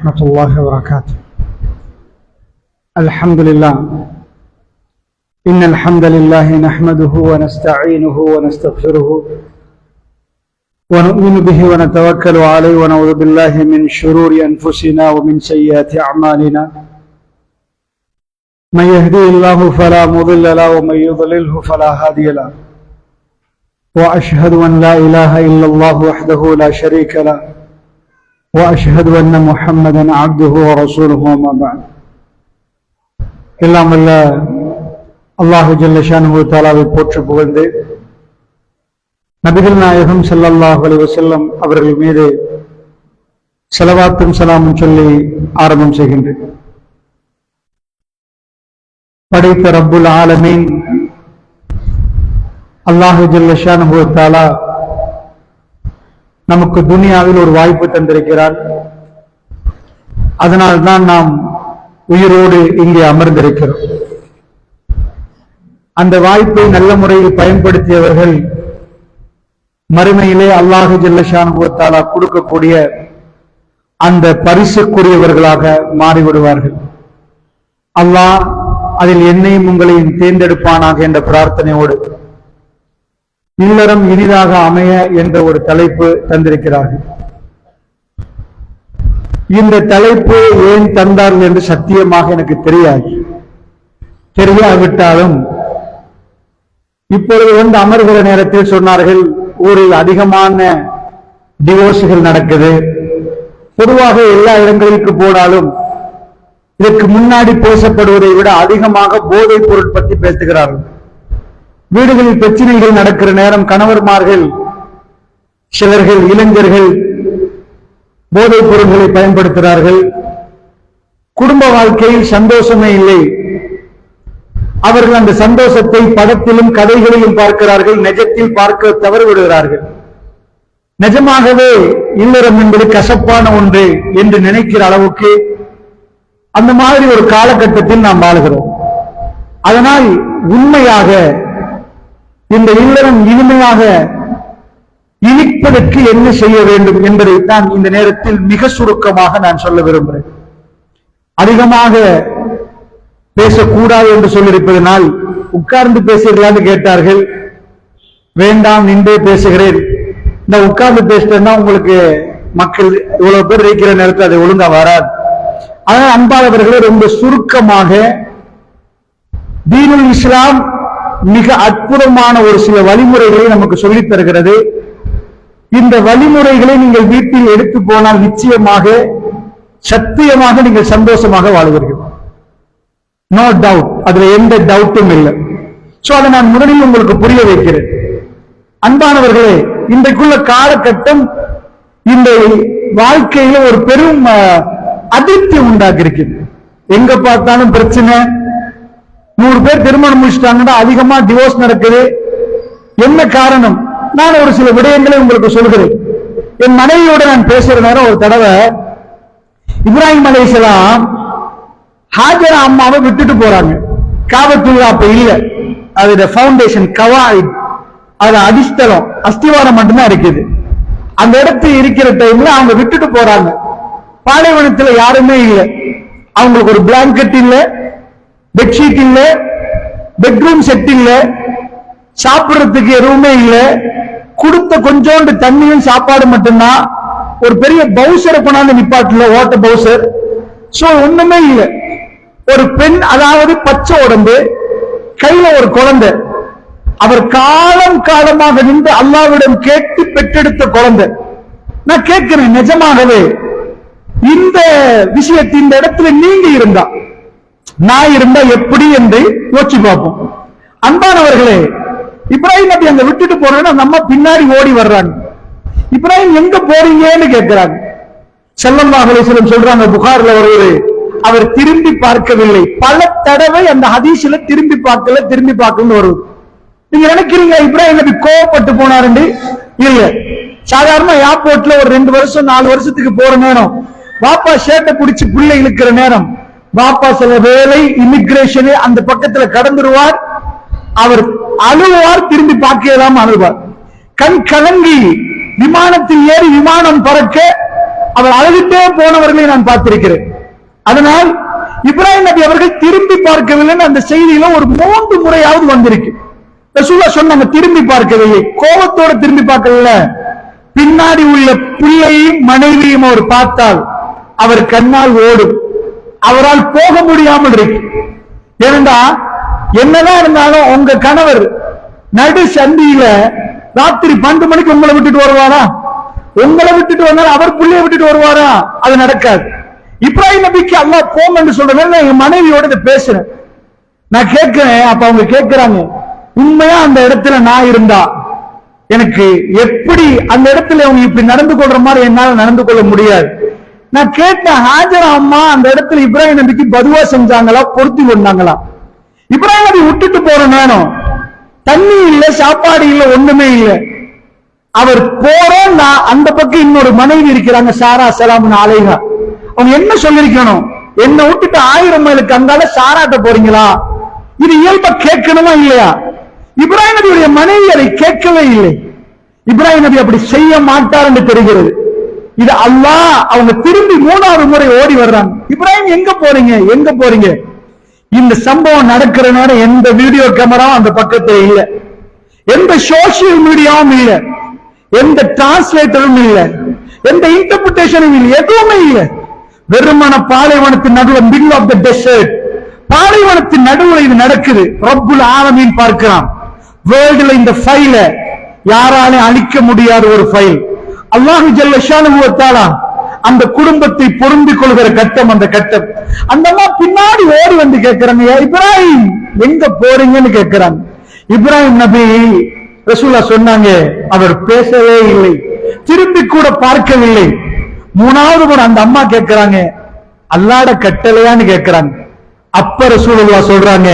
ورحمة الله وبركاته. الحمد لله. إن الحمد لله نحمده ونستعينه ونستغفره ونؤمن به ونتوكل عليه ونعوذ بالله من شرور أنفسنا ومن سيئات أعمالنا. من يهديه الله فلا مضل له ومن يضلله فلا هادي له. وأشهد أن لا إله إلا الله وحده لا شريك له وأشهد أن محمدا عبده ورسوله وما بعد. எல்லாம் வல்ல அல்லாஹு ஜல்ல ஷானுஹு தஆலாவை போற்றி புகழ்ந்து நபிகள் நாயகம் ஸல்லல்லாஹு அலைஹி வஸல்லம் அவர்கள் மீது ஸலவாத்தும் ஸலாமும் சொல்லி ஆரம்பம் செய்கின்றேன். படைத்த ரப்புல் ஆலமீன் அல்லாஹு ஜல்ல ஷானுஹு தஆலா நமக்கு துனியாவில் ஒரு வாய்ப்பு தந்திருக்கிறார். அதனால்தான் நாம் உயிரோடு இங்கே அமர்ந்திருக்கிறோம். அந்த வாய்ப்பை நல்ல முறையில் பயன்படுத்தியவர்கள் மறுமையிலே அல்லாஹு ஜல்ல ஷானுஹு வ தஆலா கொடுக்கக்கூடிய அந்த பரிசுக்குரியவர்களாக மாறிவிடுவார்கள். அல்லாஹ் அதில் என்னையும் உங்களையும் தேர்ந்தெடுப்பானாக என்ற பிரார்த்தனையோடு இல்லறம் இனிதாக அமைய என்ற ஒரு தலைப்பு தந்திருக்கிறார்கள். இந்த தலைப்பு ஏன் தந்தார்கள் என்று சத்தியமாக எனக்கு தெரியாவிட்டாலும் இப்பொழுது அமர்கிற நேரத்தில் சொன்னார்கள், ஊரில் அதிகமான டிவோர்ஸ்கள் நடக்குது. பொதுவாக எல்லா இடங்களுக்கு போனாலும் இதற்கு முன்னாடி பேசப்படுவதை விட அதிகமாக போதைப் பொருள் பற்றி பேசுகிறார்கள். வீடுகளில் பிரச்சனைகள் நடக்கிற நேரம் கணவர்மார்கள், சிலர்கள், இளைஞர்கள் போதைப் பொருள்களை பயன்படுத்துகிறார்கள். குடும்ப வாழ்க்கையில் சந்தோஷமே இல்லை. அவர்கள் அந்த சந்தோஷத்தை படத்திலும் கதைகளிலும் பார்க்கிறார்கள், நிஜத்தில் பார்க்க தவறிவிடுகிறார்கள். நிஜமாகவே இல்லறம் என்பது கசப்பான ஒன்று என்று நினைக்கிற அளவுக்கு அந்த மாதிரி ஒரு காலகட்டத்தில் நாம் வாழ்கிறோம். அதனால் உண்மையாக இந்த இல்லறம் இனிமையாக இனிப்பதற்கு என்ன செய்ய வேண்டும் என்பதை தான் இந்த நேரத்தில் மிக சுருக்கமாக நான் சொல்ல விரும்புகிறேன். அதிகமாக பேசக்கூடாது என்று சொல்லியிருப்பதனால் உட்கார்ந்து பேசுகிறான்னு கேட்டார்கள். வேண்டாம், நின்றே பேசுகிறேன். இந்த உட்கார்ந்து பேசிட்டேன்னா உங்களுக்கு மக்கள் இவ்வளவு பேர் இருக்கிற நேரத்தில் அதை ஒழுங்கா வராது. அதனால் அன்பானவர்களே, ரொம்ப சுருக்கமாக தீனுல் இஸ்லாம் மிக அற்புதமான ஒரு சில வழிமுறைகளை நமக்கு சொல்லித் தருகிறது. இந்த வழிமுறைகளை நீங்கள் வீட்டில் எடுத்து போனால் நிச்சயமாக சத்தியமாக நீங்கள் சந்தோஷமாக வாழ்வீர்கள். நோ டவுட், அதுல எந்த டவுட்டும் இல்லை. சோ அதை நான் முதலில் உங்களுக்கு புரிய வைக்கிறேன். அன்பானவர்களே, இன்றைக்குள்ள காலகட்டம் இந்த வாழ்க்கையில ஒரு பெரும் அதிருப்தி உண்டாக்கி இருக்குது. எங்க பார்த்தாலும் பிரச்சனை. 100 பேர் திருமணம் முடிச்சுட்டாங்கன்னா அதிகமா டிவோர்ஸ் நடக்குது. என்ன காரணம்? நான் ஒரு சில விடயங்களை உங்களுக்கு சொல்கிறேன். என் மனைவியோட நான் பேசுற நேரம் ஒரு தடவை இப்ராஹிம் அலைஹிஸ்ஸலாம் ஹாஜரா அம்மாவை விட்டுட்டு போறாங்க. காபத்துல்லா அப்ப இல்ல, அது ஃபவுண்டேஷன் கவாயித், அது அடிஸ்தலம், அஸ்திவாரம் மட்டும்தான் இருக்குது. அந்த இடத்துல இருக்கிற டைம்ல அவங்க விட்டுட்டு போறாங்க. பாலைவனத்துல யாருமே இல்லை. அவங்களுக்கு ஒரு பிளாங்கெட் இல்ல, பெட்ஷீட் இல்ல, பெட்ரூம் செட் இல்ல, சாப்பிடுறதுக்கு எதுவுமே இல்ல. கொடுத்த கொஞ்சோண்டு தண்ணியும் சாப்பாடு மட்டும்தான். ஒரு பெரிய பவுசரை கொண்டாந்து நிப்பாட்டுல, ஓட்ட பவுசர். சோ ஒண்ணுமே இல்லை. ஒரு பெண், அதாவது பச்சை உடம்பு, கையில ஒரு குழந்தை. அவர் காலம் காலமாக நின்று அல்லாஹ்விடம் கேட்டு பெற்றெடுத்த குழந்தை. நான் கேட்கிறேன், நிஜமாகவே இந்த விஷயத்தை இந்த இடத்துல நீங்க இருந்தா, நான் இருந்தா எப்படி என்று யோசிச்சு பார்ப்போம். அன்பானவர்களே, இப்ராஹிம் நபி அங்க விட்டுட்டு போறேன்னா நம்ம பின்னாடி ஓடி வர்றாங்க. இப்ராஹிம் எங்க போறீங்கன்னு கேட்கிறாங்க. ஸல்லல்லாஹு அலைஹி வஸல்லம் சொல்றாங்க, புகார்ல வருவது, அவர் திரும்பி பார்க்கவில்லை. பல தடவை அந்த ஹதீஸ்ல திரும்பி பார்க்கலன்னு வருது. நீங்க நினைக்கிறீங்க இப்ராஹிம் நபி கோவப்பட்டு போனாருன்னு? இல்ல. சாதாரண ஏர்போர்ட்ல ஒரு 2 வருஷம் 4 வருஷத்துக்கு போற நேரம், வாப்பா ஷேட்டை பிடிச்சு புள்ளை இழுக்கிற நேரம், வாப்பா சில வேலை இமிகிரேஷன் அந்த பக்கத்துல கடந்துருவார். அவர் அழுவார், திரும்பி பார்க்கலாம் அழுவார். கண் கலங்கி விமானத்தில் ஏறி விமானம் பறக்க அவர் அழுதுட்டே போனவர்களை நான் பார்த்திருக்கிறேன். அதனால் இப்ராஹிம் நபி அவர்கள் திரும்பி பார்க்கவில்லைன்னு அந்த செய்தியில ஒரு 3 முறையாவது வந்திருக்கு. ரசூலுல்லாஹ் சொன்னாங்க திரும்பி பார்க்கவில்லை, கோபத்தோட திரும்பி பார்க்கவில்லை. பின்னாடி உள்ள பிள்ளையும் மனைவியும் அவர் பார்த்தால் அவர் கண்ணால் ஓடும், அவரால் போக முடியாமல் இருக்கு. ஏனென்றா என்னதான் இருந்தாலும் உங்க கணவர் நடு சந்தியில ராத்திரி 12 மணிக்கு உங்களை விட்டுட்டு வருவாரா? உங்களை விட்டுட்டு வந்தாலும் அவர் பிள்ளைய விட்டுட்டு வருவாரா? அது நடக்காது. இப்ராஹிம் நபிக்கு அல்லாஹ் போம் என்று சொல்றேன். என் மனைவியோட இதை பேசுறேன், நான் கேட்கிறேன். அப்ப அவங்க கேட்கிறாங்க, உண்மையா அந்த இடத்துல நான் இருந்தா எனக்கு எப்படி அந்த இடத்துல அவங்க இப்படி நடந்து கொள்ற மாதிரி என்னால நடந்து கொள்ள முடியாது. நான் கேட்டேன், ஹாஜரா அம்மா அந்த இடத்துல இப்ராஹிம் நபிக்கு பதுவா செஞ்சாங்களா, பொருத்தி கொண்டாங்களா? இப்ராஹிம் நபி விட்டுட்டு போற நேரம் தண்ணி இல்ல, சாப்பாடு இல்ல, ஒண்ணுமே இல்ல. அவர் போறோம், அந்த பக்கம் இன்னொரு மனைவி இருக்கிறாங்க, சாரா சலாமுன் அலைஹா. அவங்க என்ன சொல்லிருக்கணும்? என்ன விட்டுட்டு 1000 மைலுக்கு அங்கால சாராட்ட போறீங்களா? இது இயல்பா கேட்கணுமா இல்லையா? இப்ராஹிம் நபியுடைய மனைவி அதை கேட்கவே இல்லை. இப்ராஹிம் நபி அப்படி செய்ய மாட்டார் என்று தெரிகிறது. இது அல்லாஹ் அவங்க திரும்பி 3வது முறை ஓடி வர்றாங்க. இப்ராஹிம் எங்க போறீங்க, எங்க போறீங்க? இந்த சம்பவம் நடக்கிற நேரம் எந்த வீடியோ கேமராவும் அந்த பக்கத்துல இல்ல, எந்த சோசியல் மீடியாவும் இல்ல, எந்த டிரான்ஸ்லேட்டரும் இல்ல, எந்த இன்டர்பிரேஷனும் இல்ல, எதுவுமே இல்ல. வெறுமன பாலைவனத்தின் நடுவில், மிடில் ஆஃப் தி டெசர்ட், பாலைவனத்தின் நடுவில் இது நடக்குது. ரப்புல் ஆலமீன் பார்க்கிறான். வேர்ல்டுல இந்த ஃபைல யாராலும் அழிக்க முடியாத ஒரு ஃபைல். அல்லாஹ் ஜல்ல ஷானுஹு வ தஆலா அந்த குடும்பத்தை பொருந்திக் கொள்கிற கட்டம் அந்த கட்டம். அந்த அம்மா பின்னாடி ஓடி வந்து கேட்கிறாங்க, இப்ராஹிம் எங்க போறீங்கன்னு கேட்கிறாங்க. இப்ராஹிம் நபி ரசூலுல்லாஹ் சொன்னாங்க, அவர் பேசவே இல்லை, திரும்பி கூட பார்க்கவில்லை. 3வது முறை அந்த அம்மா கேட்கிறாங்க, அல்லாஹ்ட கட்டளையான்னு கேட்கிறாங்க. அப்ப ரசூலுல்லாஹ் சொல்றாங்க,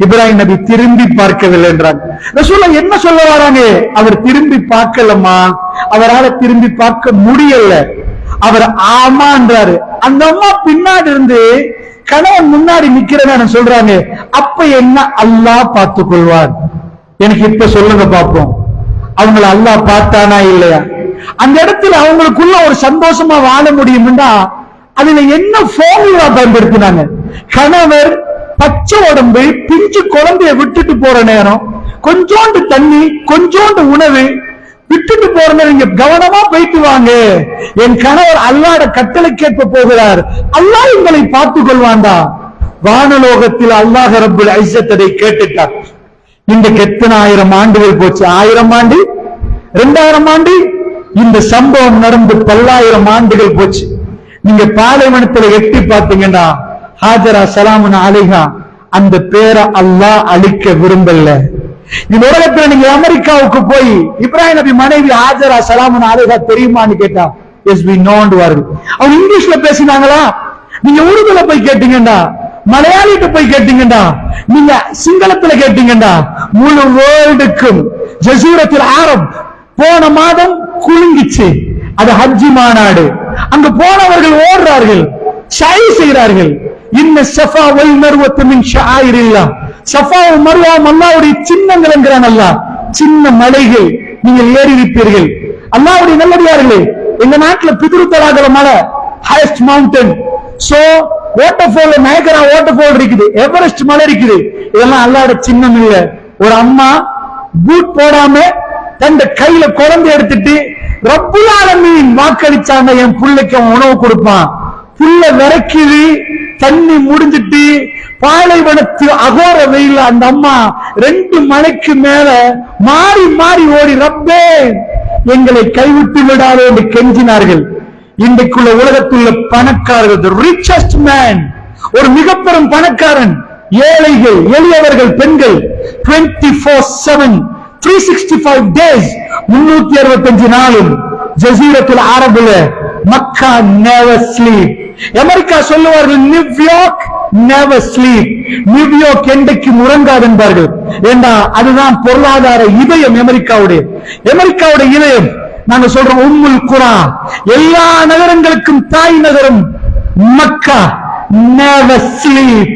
இப்ராஹிம் நபி திரும்பி பார்க்கவில்லை என்றாங்க. ரசூலுல்லாஹ் என்ன சொல்ல வராங்க? அவர் திரும்பி பார்க்கலமா, அவரால் திரும்பி பார்க்க முடியல, அவர் ஆமான்றாரு. அந்த அம்மா பின்னாடி இருந்து கணவன் முன்னாடி நிக்கிறத சொல்றாங்க, அப்ப என்ன அல்லாஹ் பார்த்துக் கொள்வார். எனக்கு இப்ப சொல்லுங்க பாப்போம், அவங்களை அல்லாஹ் பார்த்தானா இல்லையா? அந்த இடத்துல அவங்களுக்குள்ள ஒரு சந்தோஷமா வாழ முடியும்னா அதுல என்ன ஃபார்முலா பயன்படுத்தினாங்க? கணவர் பச்சை உடம்பு பிஞ்சு குழந்தைய விட்டுட்டு போற நேரம் கொஞ்சோண்டு தண்ணி, கொஞ்சோண்டு உணவு விட்டுட்டு போற நேரம் இங்க கவனமா போயிட்டு வாங்க, என் கணவர் அல்லாஹ்ட கட்டளை கேட்க போகிறார், அல்லாஹ் உங்களை பார்த்துக் கொள்வான்டா. வானலோகத்தில் அல்லாஹ் ரப்புல் இஸ்ஸத் அதை கேட்டுட்டார். இன்றைக்கு எத்தனை 1000 ஆண்டுகள் போச்சு? 1000 ஆண்டு, 2000 ஆண்டு, இந்த சம்பவம் நடந்து 10,000 ஆண்டுகள் போச்சு. நீங்க பாலைவனத்துல எட்டி பார்த்தீங்கன்னா ஹாஜரா சலாமுன் அலைஹா அந்த பேரை அல்லாஹ் அழிக்க விரும்பல. இந்த உலகத்துல நீங்க அமெரிக்காவுக்கு போய் இப்ராஹிம் நபி மனைவி ஹாஜரா சலாமுன் அலைஹா தெரியுமான்னு கேட்டா எஸ் வி நோன் வார்கள். அவங்க இங்கிலீஷ்ல பேசினாங்களா? நீங்க உருதுல போய் கேட்டீங்கடா, மலையாளிட்ட போய் கேட்டீங்கடா, நீங்க சிங்களத்துல கேட்டீங்கடா, முழு வேர்ல்டுக்கும் ஜஸீரத்துல் அரப் போன மாதம் குலுங்கிச்சு. அது ஹஜ்ஜி மாநாடு. அங்க போனவர்கள் ஓடுறார்கள், ஷை செய்கிறார்கள். இன்ன ஸஃபா வல் மர்வத்து மின் ஷஆயிரில்லாஹ். ஸஃபா மர்வா அல்லாஹ்வுடைய சின்னங்கள் என்கிறான் அல்லாஹ். சின்ன மலைகள், நீங்கள் ஏறி இருப்பீர்கள். அல்லாஹ்வுடைய நல்லடியார்களே, எங்க நாட்டுல பித்ருத்தலாகிற மலை, highest mountain. So waterfall, Niagara waterfall இருக்குது, எவரெஸ்ட் மலை இருக்குது. இதெல்லாம் அல்லாஹ்வுடைய சின்னம் இல்ல. ஒரு அம்மா பூட் போடாம தன் கையில குழந்தை எடுத்துட்டு ரப்புல் ஆலமீன் வாக்களிச்சாங்க, என் பிள்ளைக்கு உணவு கொடுப்பான். புள்ள விரைக்குது, தண்ணி முடிஞ்சிட்டு பாலைவனத்து அகோர வெயில அந்த அம்மா 2 மலைக்கு மேல மாறி மாறி ஓடி, ரப்பே எங்களை கைவிட்டு விடாதே என்று கெஞ்சினார்கள். இன்றைக்குள்ள உலகத்துள்ள பணக்காரர்கள், ரிச்சஸ்ட் மேன், ஒரு மிக பெரும் பணக்காரன், ஏழைகள், எளியவர்கள், பெண்கள் 24/7 365 days 365 நாளும் ஜஸீரத்துல் அரபுல மக்கா never sleep. அமெரிக்கா சொல்லுவார்கள் நியூயார்க் never sleep. நியூயார்க் என்றைக்கு உறங்காது என்பார்கள். ஏண்டா அதுதான் பொருளாதார இதயம் அமெரிக்காவுடைய இதயம். நாங்க சொல்றோம் உம்முல் குரா, எல்லா நகரங்களுக்கும் தாய் நகரம் மக்கா. never sleep.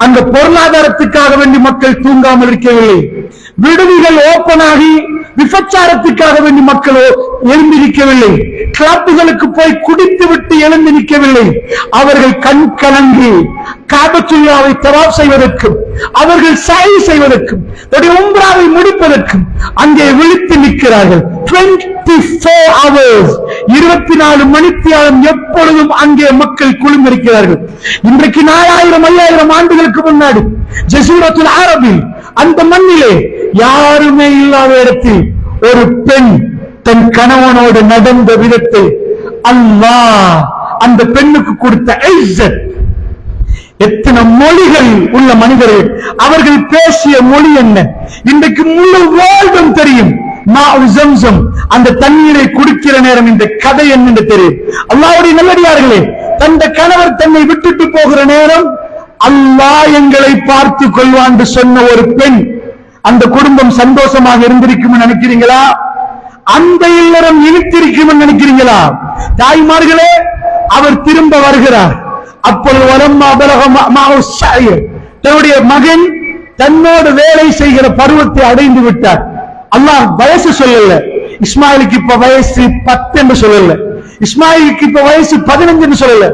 அந்த பொருளாதாரத்துக்காக வேண்டி மக்கள் தூங்காமல் இருக்கவில்லை. விடுதிகள் ஓபன் ஆகி விபச்சாரத்துக்காக வேண்டி மக்கள் எழுந்திருக்கவில்லை. கிளப்புகளுக்கு போய் குடித்து விட்டு எழுந்து நிற்கவில்லை. அவர்கள் கண் கலங்கி காபத்துல்லாவை தவாப் செய்வதற்கும் அவர்கள் சாய் செய்வதற்கும் உம்ராவை முடிப்பதற்கும் அங்கே விழித்து நிற்கிறார்கள். 24 hours 24 மணித்தியாலம் எப்பொழுதும் அங்கே மக்கள் குழுமிருக்கிறார்கள். இன்றைக்கு 4000-5000 ஆண்டுகளுக்கு முன்னாடி ஜஸீரத்துல் அரபில் அந்த மண்ணிலே யாருமே இல்லாத இடத்தில் ஒரு பெண் தன் கணவனோடு நடந்த விதத்தை அல்லாஹ் அந்த பெண்ணுக்கு கொடுத்த இஸ்ஸத். எத்தனை மொழிகள் உள்ள மனிதர்கள், அவர்கள் பேசிய மொழி என்ன இன்றைக்கு முழு வேர்ல்டும் தெரியும். அந்த தண்ணீரை குடிக்கிற நேரம் இந்த கதை என்ன தெரியும். அல்லாஹ்வுடைய நல்லடியார்களே, தந்த கணவர் தன்னை விட்டுட்டு போகிற நேரம் அல்லாஹ் எங்களை பார்த்து கொள்வான் என்று சொன்ன ஒரு பெண், அந்த குடும்பம் சந்தோஷமாக இருந்திருக்கும் நினைக்கிறீங்களா? அந்த இல்லறம் இழுத்திருக்கும் நினைக்கிறீங்களா? தாய்மார்களே, அவர் திரும்ப வருகிறார். அப்பொழுது தன்னுடைய மகன் தன்னோடு வேலை செய்கிற பருவத்தை அடைந்து விட்டார். அல்லாஹ் வயசு சொல்லல. இஸ்மாயிலுக்கு இப்ப வயசு 10 என்று சொல்லல, இஸ்மாயிலுக்கு இப்ப வயசு 15 என்று சொல்லல.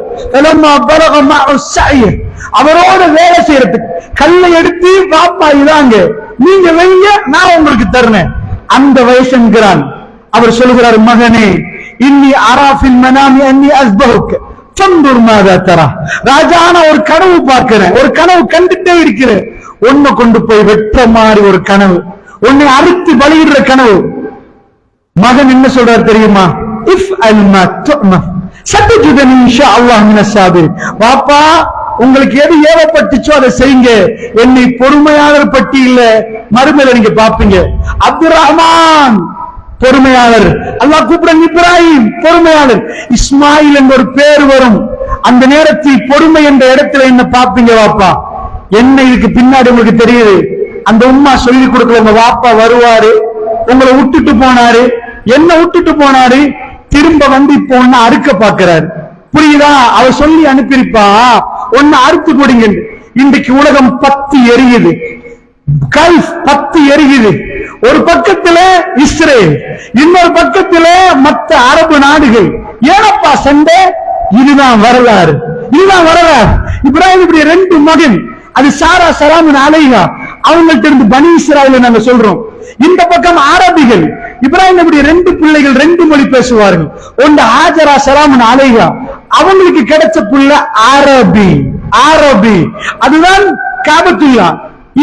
அவரோட வேலை செய்யறதுக்கு கல்லை எடுத்து பாப்பா இதாங்க நீங்க வைங்க, நான் உங்களுக்கு தருணேன், அந்த வயசு என்கிறான். அவர் சொல்கிறார், மகனே இன்னி அராஃபில் மனாமி அன்னி அஸ்பஹுக்க ஃபன்துர் மாதா தரா. ராஜான ஒரு கனவு பார்க்கிறேன், ஒரு கனவு கண்டுட்டே இருக்கிறேன். ஒண்ணு கொண்டு போய் வெற்ற மாதிரி ஒரு கனவு, உன்னை அறுத்து பலியிடுற கனவு. மகன் என்ன சொல்றார் தெரியுமா? இஃப் அல்மா துஅமா சதஜுதனி இன்ஷா அல்லாஹ் மினஸ் சாபிரின். பாப்பா, உங்களுக்கு எது ஏவப்பட்டுச்சோ அதை செய்யுங்க, என்னை பொறுமையாளர் பட்டியல மறுமையில நீங்க பாப்பீங்க. அப்துல் ரஹ்மான் பொறுமையாளர், அல்லாஹ் கூப்பிடுங்க. இப்ராஹிம் பொறுமையாளர், இஸ்மாயில் என்ற ஒரு பேர் வரும். அந்த நேரத்தில் பொறுமை என்ற இடத்துல என்ன பாப்பீங்க வாப்பா. என்ன இதுக்கு பின்னாடி உங்களுக்கு தெரியுது? அந்த உம்மா சொல்லி கொடுக்கல, உங்க வாப்பா வருவாரு, உங்களை விட்டுட்டு போனாரு, என்ன விட்டுட்டு போனாரு, திரும்ப வந்து இப்போ ஒன்னு அறுக்க பாக்குறாரு. புரியுதா? அவர் சொல்லி அனுப்பியிருப்பா, ஒன்னு அறுத்து கொடுங்க. இன்றைக்கு உலகம் 10 எரியுது, கல்ஃப் 10 எரியுது. ஒரு பக்கத்துல இஸ்ரேல், இன்னொரு பக்கத்துல மற்ற அரபு நாடுகள். ஏனப்பா சண்டை? இதுதான் வரலாறு, இதுதான் வரலாறு. இப்ராஹிம் இப்படி 2 மகன், அது சாரா சலாமுன் அலைஹா, அவங்கள்ட்ட இருந்து பனி இஸ்ராயேல் நாங்க சொல்றோம். இந்த பக்கம் அரபிகள், இப்ராஹிம் இப்படி 2 பிள்ளைகள் 2 மொழி பேசுவார்கள். ஒன்று ஹாஜரா சலாமுன் அலைஹா, அவங்களுக்கு கிடைச்ச புள்ள அரபி, அரபி அதுதான் காபத்துல்லா.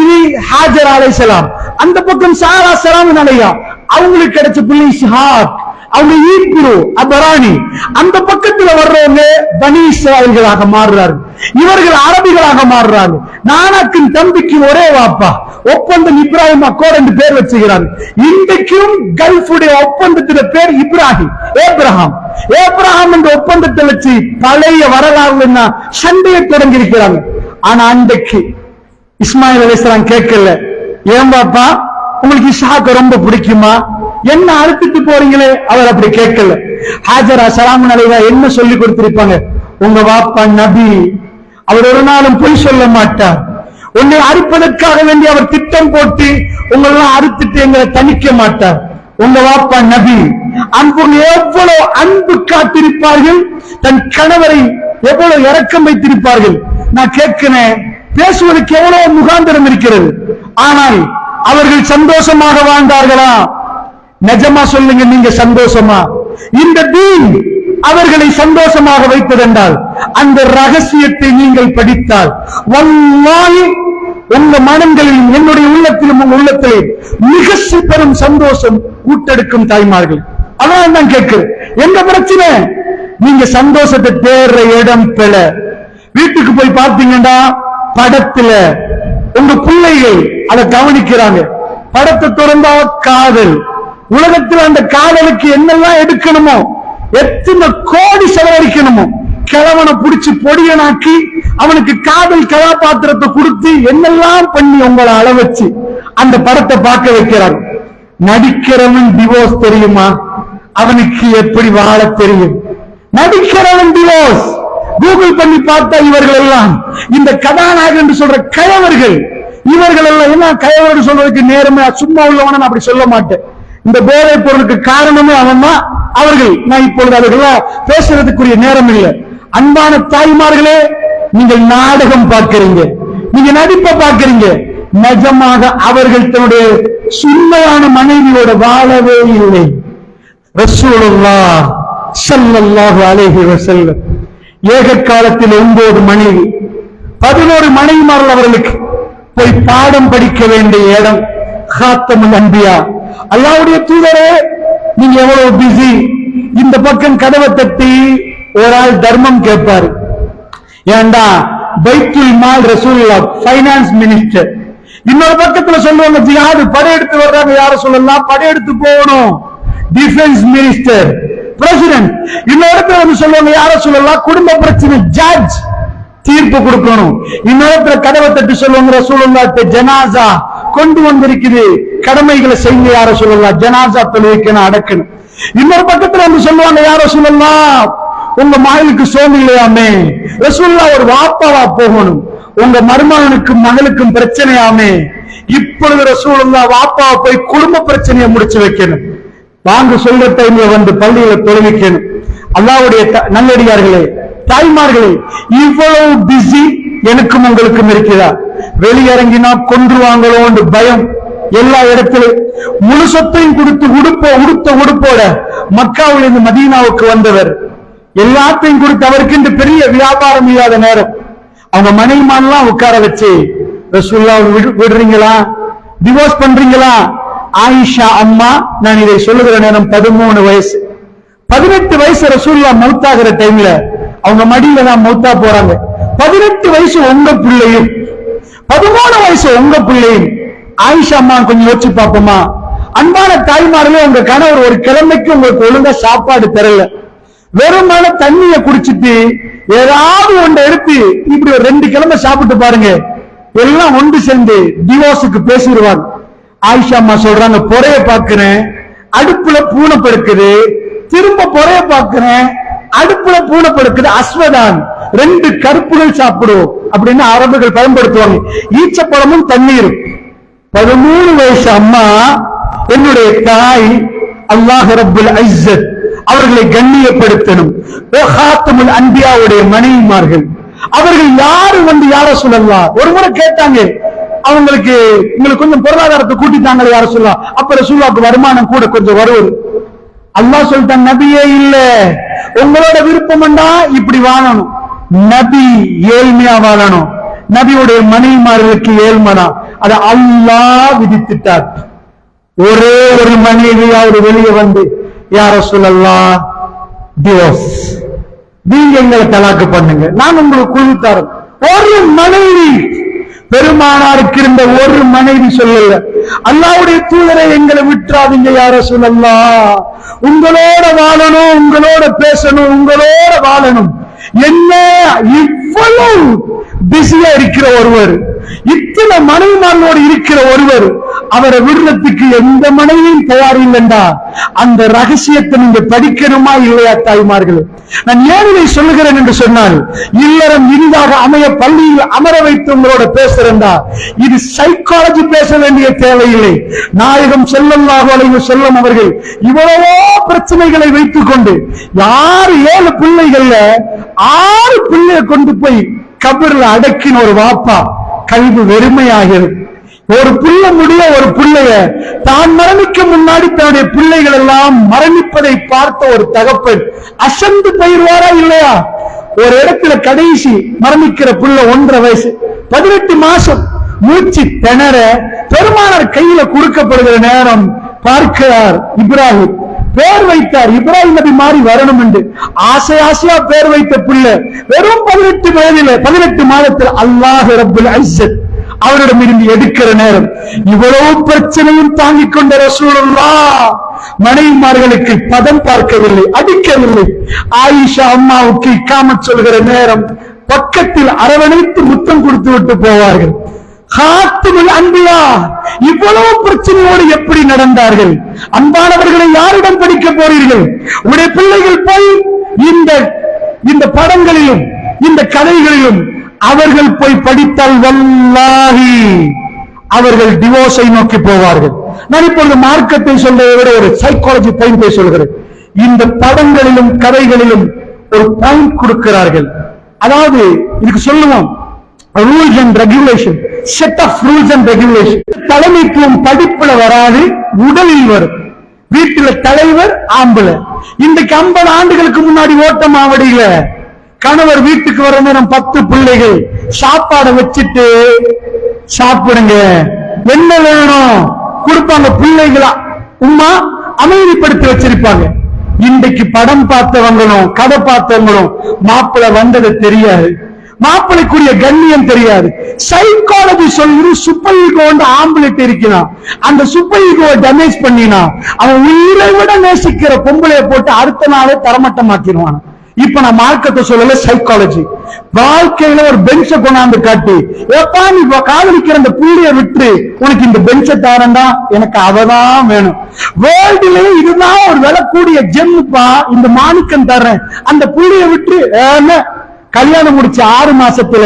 இது ஹாஜர் அலைஹிஸ்ஸலாம். அந்த பக்கம் சாரா சலாமுன் அலைஹா, அவங்களுக்கு கிடைச்ச புள்ள இஸ்ஹாக், அவங்க ஈப்ரு அபரானி. அந்த பக்கத்துல வர்றவங்க பனி இஸ்ராயல்களாக மாறுறார்கள், இவர்கள் அரபிகளாக மாறுறாங்க. நானாக்கின் தம்பிக்கு ஒரே வாப்பா, ஒப்பந்தம் இப்ராஹிம் அக்கோர் என்று பேர் வச்சுக்கிறாங்க. இன்றைக்கும் கல்ஃபுடைய ஒப்பந்தத்தின் பேர் இப்ராஹிம், ஏப்ரஹாம். ஏப்ரஹாம் என்ற ஒப்பந்தத்தை வச்சு பழைய வரலாறு சண்டையை தொடங்கி இருக்கிறாங்க. ஆனா அன்றைக்கு இஸ்மாயில் அலைஹிஸ்ஸலாம் கேட்கல, ஏன் பாப்பா உங்களுக்கு இஸ்ஹாக்க ரொம்ப பிடிக்குமா, என்ன அறுத்துட்டு போறீங்களே? அவர் அப்படி கேட்கல. ஹாஜரா சலாமுன் அலைஹா என்ன சொல்லி கொடுத்திருப்பாங்க? உங்க வாப்பா நபி, அவர் ஒரு நாளும் பொய் சொல்ல மாட்டார். உன்னை அறுப்பதற்காக வேண்டி அவர் திட்டம் போட்டு உங்களெல்லாம் அறுத்துட்டு எங்களை தணிக்க மாட்டார். உங்க வாப்பா நபி, அன்பு எவ்வளவு அன்பு காத்திருப்பார்கள், தன் கணவரை எவ்வளவு இரக்கம் வைத்திருப்பார்கள். நான் கேட்கிறேன், பேசுவதற்கு எவ்வளவு முகாந்திரம் இருக்கிறது, ஆனால் அவர்கள் சந்தோஷமாக வாழ்ந்தார்களா? நிஜமா சொல்லுங்க, நீங்க சந்தோஷமா? இந்த தீன் அவர்களை சந்தோஷமாக வைப்பதென்றால் அந்த ரகசியத்தை நீங்கள் படித்தால் வல்லாஹி உங்க மனங்களிலும் என்னுடைய உள்ளத்திலும் உங்க உள்ளத்திலே மிக பெரும் சந்தோஷம் ஊட்டெடுக்கும் தாய்மார்கள். அதான் நான் கேட்கிறேன், எந்த பிரச்சனை? நீங்க சந்தோஷத்தை தேடுற இடம் பெற. வீட்டுக்கு போய் பார்த்தீங்கன்னா படத்துல உங்க பிள்ளைகள் அதை கவனிக்கிறாங்க. படத்தை திறந்தா காதல், உலகத்தில் அந்த காதலுக்கு என்னெல்லாம் எடுக்கணுமோ, எத்தனை கோடி செலவழிக்கணுமோ, கிழவனை பிடிச்சு பொடியனாக்கி அவனுக்கு காதல் கதாபாத்திரத்தை கொடுத்து என்னெல்லாம் பண்ணி உங்களை அளவச்சு அந்த படத்தை பார்க்க வைக்கிறாங்க. நடிக்கிறவன் டிவோர்ஸ் தெரியுமா? அவனுக்கு எப்படி வாழ தெரியும்? நடிக்கிறவன் டிவோர்ஸ், கூகுள் பண்ணி பார்த்தா இவர்கள் எல்லாம் இந்த கதாநாயகன் என்று சொல்ற கயவர்கள். இவர்கள் எல்லாம் என்ன கயவர்கள் சொல்றதுக்கு நேர்மையா சும்மா உள்ளவன நான் அப்படி சொல்ல மாட்டேன். இந்த போதை பொருளுக்கு காரணமே அவன் தான் அவர்கள். நான் இப்பொழுது அவர்களாம் பேசுறதுக்குரிய நேரம் இல்லை. அன்பான தாய்மார்களே, நீங்கள் நாடகம் பார்க்கிறீங்க, நீங்க நடிப்பை பார்க்கிறீங்க. நிஜமாக அவர்கள் தன்னுடைய சும்மையான மனைவியோட வாழவே இல்லை. ரசூலுல்லாஹ் ஸல்லல்லாஹு அலைஹி வஸல்லம் ஏக காலத்தில் 9 மனைவி, 11 மனைவிமார்கள் அவர்களுக்கு போய் பாடம் படிக்க வேண்டிய இடம் காத்தமுல் அன்பியா. அல்லாஹ்வுடைய தூதரே, நீங்க எவ்வளவு பிஸி. இந்த பக்கம் கதவை தட்டி ஒரு ஆள் தர்மம் கேட்பாரு. ஏண்டா பைத்துல் மால் ரசூலுல்லாஹ் ஃபைனான்ஸ் மினிஸ்டர். இன்னொரு பக்கத்துல சொல்லுவாங்க ஜிஹாது படையெடுத்து வர்றாங்க, யார சொல்லலாம் படையெடுத்து போகணும், டிஃபென்ஸ் மினிஸ்டர் பிரசிடென்ட். இன்னொரு இடத்துல வந்து சொல்லுவாங்க யார சொல்லலாம் குடும்ப பிரச்சனை ஜட்ஜ் தீர்ப்பு கொடுக்கணும். இன்னொரு கதவை தட்டி சொல்லுவாங்க ரசூலுல்லாஹ் ஜனாசா கொண்டு வந்திருக்குது, கடமைகளை செய்ய யார சொல்லலாம், ஜனாசா தொழுவிக்கணும் அடக்கணும். இன்னொரு பக்கத்துல வந்து சொல்லுவாங்க யார சொல்லலாம் உங்க மகளுக்கு சோம் இல்லையாமே, ரசூலுல்லாஹ் ஒரு வாப்பாவா போகணும், உங்க மருமகனுக்கும் மகளுக்கும் பிரச்சனையாமே. இப்பொழுது ரசூலுல்லாஹ் வாப்பாவை போய் குடும்ப பிரச்சனையை முடிச்சு வைக்கணும். வாங்க சொல்ற டைம்ல வந்து பள்ளியில தொழுவிக்கணும். அல்லாஹ்வுடைய நல்லடியார்களே, தாய்மார்களே, இவ்வளவு பிஸி எனக்கும் உங்களுக்கும் இருக்கிறதா? வெளியிறங்கினா கொன்றுவாங்களோன்னு பயம் எல்லா இடத்திலும். முழு சொத்தையும் கொடுத்து உடுத்த உடுப்போட மக்காவில் இருந்து மதீனாவுக்கு வந்தவர், எல்லாத்தையும் கொடுத்து அவருக்கு இந்த பெரிய வியாபாரம் இல்லாத நேரம் அவங்க மனைவிமான்லாம் உட்கார வச்சு ரசூலுல்லாஹ் விடுறீங்களா, டிவோர்ஸ் பண்றீங்களா? ஆயிஷா அம்மா, நான் இதை சொல்லுகிற நேரம் 13 வயசு, 18 வயசு ரசூலுல்லாஹ் மௌத்தாகிற டைம்ல அவங்க மடியில தான் மௌத்தா போறாங்க. 18 வயசு உங்க பிள்ளையும் 13 வயசு உங்க பிள்ளையும். ஆயிஷா அம்மா கொஞ்சம் யோசிச்சு பார்ப்போமா? அன்பான தாய்மார்களே, உங்க கணவர் ஒரு கிழமைக்கு உங்களுக்கு ஒழுங்கா சாப்பாடு தரல, வெறுமான தண்ணிய குடிச்சிட்டு ஏதாவது ஒன்றை எடுத்து இப்படி ஒரு 2 கிழமை சாப்பிட்டு பாருங்க, எல்லாம் ஒன்று சேர்ந்து டிவோர்ஸுக்கு பேசிடுவாங்க. ஆயிஷா அம்மா சொல்றாங்க, பொறைய பாக்குறேன் அடுப்புல பூனை படுக்குது, திரும்ப பொறைய பாக்குறேன் அடுப்புல பூனை படுக்குது, அஸ்வதான் 2 கருப்புகள் சாப்பிடும் அப்படின்னு அரபுகள் பயன்படுத்துவாங்க. ஈச்சப்பழமும் தண்ணீரும். 13 வயசு அம்மா, என்னுடைய தாய் அல்லாஹ் ரப்புல் இஸ்ஸத் அவர்களை கண்ணியப்படுத்தணும். காத்தமுல் அன்பியாவுடைய மனைவிமார்கள் அவர்கள் யாரு வந்து யார சொல்லலாம். ஒரு முறை கேட்டாங்க, அவங்களுக்கு உங்களுக்கு கொஞ்சம் பொருளாதாரத்தை கூட்டிட்டாங்களே யார சொல்லலாம். அப்ப ரசூலுல்லாஹ்வுக்கு வருமானம் கூட கொஞ்சம் வருவது. அல்லாஹ் சொல்லிட்டான், நபியே இல்ல, உங்களோட விருப்பம்டா இப்படி வாழணும், நபி ஏழ்மையா வாழணும், நபியுடைய மனைவிமார்களுக்கு ஏழ்மனா, அதை அல்லாஹ் விதித்துட்டார். ஒரே ஒரு மனைவியாவது வெளியே வந்து யார சொல்லலாம் டிவோர்ஸ், நீங்க எங்களை தலாக்கு பண்ணுங்க, நான் உங்களுக்கு குழு தரேன். ஒரு மனைவி, பெருமானாருக்கு இருந்த ஒரு மனைவி சொல்லல, அல்லாஹ்வுடைய தூதரை எங்களை விட்டுறாதீங்க யார சொல்லலாம், உங்களோட வாழணும், உங்களோட பேசணும், உங்களோட வாழணும். என்ன இவ்வளவு பிஸியா இருக்கிற ஒருவர், இத்தனை மனைவிமார்களோடு இருக்கிற ஒருவர், அவரை விடுறதுக்கு எந்த மனைவியும் தயார் இல்லைண்டா அந்த ரகசியத்தை நீங்க படிக்கணுமா இல்லையா தாய்மார்களே? நான் ஏன் இதை சொல்லுகிறேன் என்று சொன்னால், இல்லறம் இனிதாக அமைய பள்ளியில் அமர வைத்து உங்களோட பேசுறேன்டா, இது சைக்காலஜி பேச வேண்டிய தேவையில்லை. நாயகம் ஸல்லல்லாஹு அலைஹி வஸல்லம் அவர்கள் இவ்வளவோ பிரச்சனைகளை வைத்துக் கொண்டு யார் 7 பிள்ளைகள்ல 6 பிள்ளையை கொண்டு போய் கபர்ல அடக்கின ஒரு வாப்பா கல்வி வெறுமையாகிறது. ஒரு புள்ள முடிய ஒரு பிள்ளைய தான் மரணிக்க முன்னாடி தன்னுடைய பிள்ளைகள் எல்லாம் மரணிப்பதை பார்த்த ஒரு தகப்பன் அசந்து பயிர்வாரா இல்லையா? ஒரு இடத்துல கடைசி மரணிக்கிற புள்ள 1.5 வயசு, 18 மாசம், மூச்சு திணற பெருமானார் கையில கொடுக்கப்படுகிற நேரம் பார்க்கிறார். இப்ராஹிம் பேர் வைத்தார், இப்ராஹிம் நபி மாறி வரணும் என்று ஆசை ஆசையா பேர் வைத்த பிள்ளை வெறும் 18 வயதில 18 மாதத்தில் அல்லாஹ் ரப்புல் இஸ்ஸத் அவரிடம் இருந்து எடுக்கிற நேரம், இவ்வளவு பிரச்சனையும் தாங்கிக் கொண்ட ரசூலுல்லாஹ் மனைவிமார்களுக்கு பதம் பார்க்கவில்லை, அடிக்கவில்லை. ஆயிஷா அம்மாவுக்கு இக்காமத் சொல்கிற நேரம் பக்கத்தில் அரவணைத்து முத்தம் கொடுத்து விட்டு போவார்கள். காத்தமுல் அன்பியா இவ்வளவு பிரச்சனையோடு எப்படி நடந்தார்கள்? அன்பானவர்களை யாரிடம் படிக்க போறீர்கள்? உடைய பிள்ளைகள் போய் இந்த இந்த படங்களிலும் இந்த கதைகளிலும் அவர்கள் போய் படித்தால் வல்லாஹி அவர்கள் டிவோர்ஸை நோக்கி போவார்கள். நான் இப்பொழுது மார்க்கத்தை சொல்றதை விட ஒரு சைக்காலஜி பாயிண்டை சொல்கிறேன். இந்த படங்களிலும் கதைகளிலும் ஒரு பாயிண்ட் கொடுக்கிறார்கள். அதாவது இதுக்கு சொல்லுவோம் rules and regulation, set of rules and regulation. தலைமைத்துவம் படிப்புல வராது, உடலில் வரும். வீட்டுல தலைவர் ஆம்பளை. இன்றைக்கு 50 ஆண்டுகளுக்கு முன்னாடி ஓட்ட மாவடியில கணவர் வீட்டுக்கு வர நேரம் 10 பிள்ளைகள் சாப்பாடை வச்சுட்டு சாப்பிடுங்க, என்ன வேணும் கொடுப்பாங்க. பிள்ளைகளா உமா அமைதிப்படுத்தி வச்சிருப்பாங்க. இன்றைக்கு படம் பார்த்தவங்களும் கதை பார்த்தவங்களும் மாப்பிள்ளை வந்தது தெரியாது, மாப்பிளைக்குரிய கண்ணியம் தெரியாது. சைக்காலஜி சொல்லி சூப்பர் ஈகோ ஆம்பளைட்டு இருக்கிறான். அந்த சூப்பர் ஈகோவை டேமேஜ் பண்ணினா அவன் உயிரை விட நேசிக்கிற பொம்பளைய போட்டு அடுத்த நாளே தரமட்டமாக்கிடுவான். இப்ப நான் மார்க்கத்தை சொல்லல, சைக்காலஜி. வாழ்க்கையில ஒரு பெஞ்ச கொண்டாந்து காட்டி, எப்பா நீ காதலிக்கிற அந்த புள்ளிய விட்டு உனக்கு இந்த பெஞ்ச தாரண்டா, எனக்கு அவதான் வேணும். வேர்ல்டுல இதுதான் ஒரு விலை கூடிய ஜெம்முப்பா, இந்த மாணிக்கம் தர்றேன், அந்த புள்ளிய விட்டு கல்யாணம் முடிச்ச 6 மாசத்துல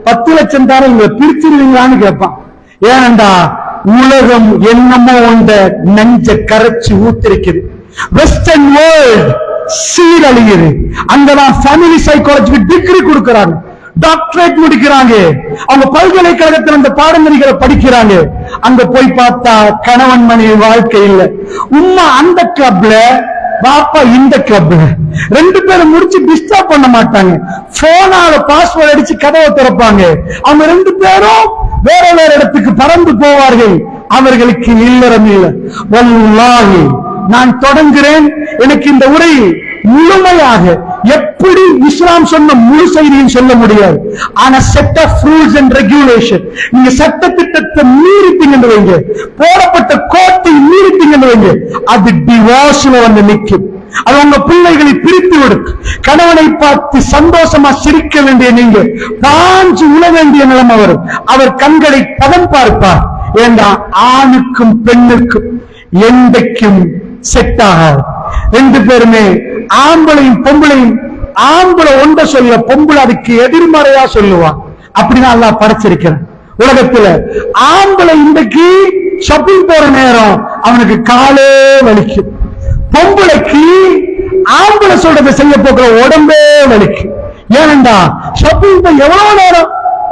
10 லட்சம் தார இங்க பிரிச்சிருவீங்களான்னு கேட்பான். ஏனண்டா உலகம் என்னமோ உண்ட நஞ்ச கரைச்சி ஊத்திருக்குது. வெஸ்டர்ன் வேர்ல்ட் சீரழியுது. அங்கதான் ஃபேமிலி சைக்காலஜிக்கு டிகிரி கொடுக்கிறாங்க, டாக்டரேட் முடிக்கிறாங்க, அவங்க பல்கலைக்கழகத்தில் அந்த பாடநெறிகளை படிக்கிறாங்க. அங்க போய் பார்த்தா கணவன் மனைவி வாழ்க்கை இல்ல. உம்மா அந்த கிளப்ல, பாப்பா இந்த கிளப்ல, 2 பேரும் முடிச்சு டிஸ்டர்ப் பண்ண மாட்டாங்க. போனால பாஸ்வேர்ட் அடிச்சு கதவை திறப்பாங்க. அவங்க 2 பேரும் வேற வேற இடத்துக்கு பறந்து போவார்கள். அவர்களுக்கு இல்லறம் இல்லை. வல்லாஹி நான் தொடங்குகிறேன். எனக்கு இந்த உரை முழுமையாக எப்படி இஸ்லாம் சொன்ன முழு செய்தியும் சொல்ல முடியாது. ஆனா set of rules and regulation, நீங்க சட்ட திட்டத்தை மீறிட்டீங்கன்னு வைங்க, போடப்பட்ட கோட்டை மீறிட்டீங்கன்னு வைங்க, அது டிவோர்ஸ்ல வந்து நிற்கும். அது உங்க பிள்ளைகளை பிரித்து விடும். கணவனை பார்த்து சந்தோஷமா சிரிக்க வேண்டிய நீங்க பாஞ்சு உழ வேண்டிய நிலைமை வரும். அவர் கண்களை பதம் பார்ப்பார். ஏண்டா ஆணுக்கும் பெண்ணுக்கும் என்றைக்கும் செட் ஆகாது. 2 பேருமே ஆம்பளையும் பொம்பளையும், ஆம்பளை ஒன்ற சொல்ல, பொம்பளை அதுக்கு எதிர்மறையா சொல்லுவான். அப்படிதான் அல்லாஹ் படைச்சிருக்கிறான். உலகத்துல ஆம்பளை இன்றைக்கு ஷாப்பிங் போற நேரம் அவனுக்கு காலே வலிக்கும். பொம்பளைக்கு ஆம்பளை சொல்றதை செய்ய போகிற உடம்பே வலிக்கும். ஏனண்டா ஷாப்பிங் போய் எவ்வளவு நேரம்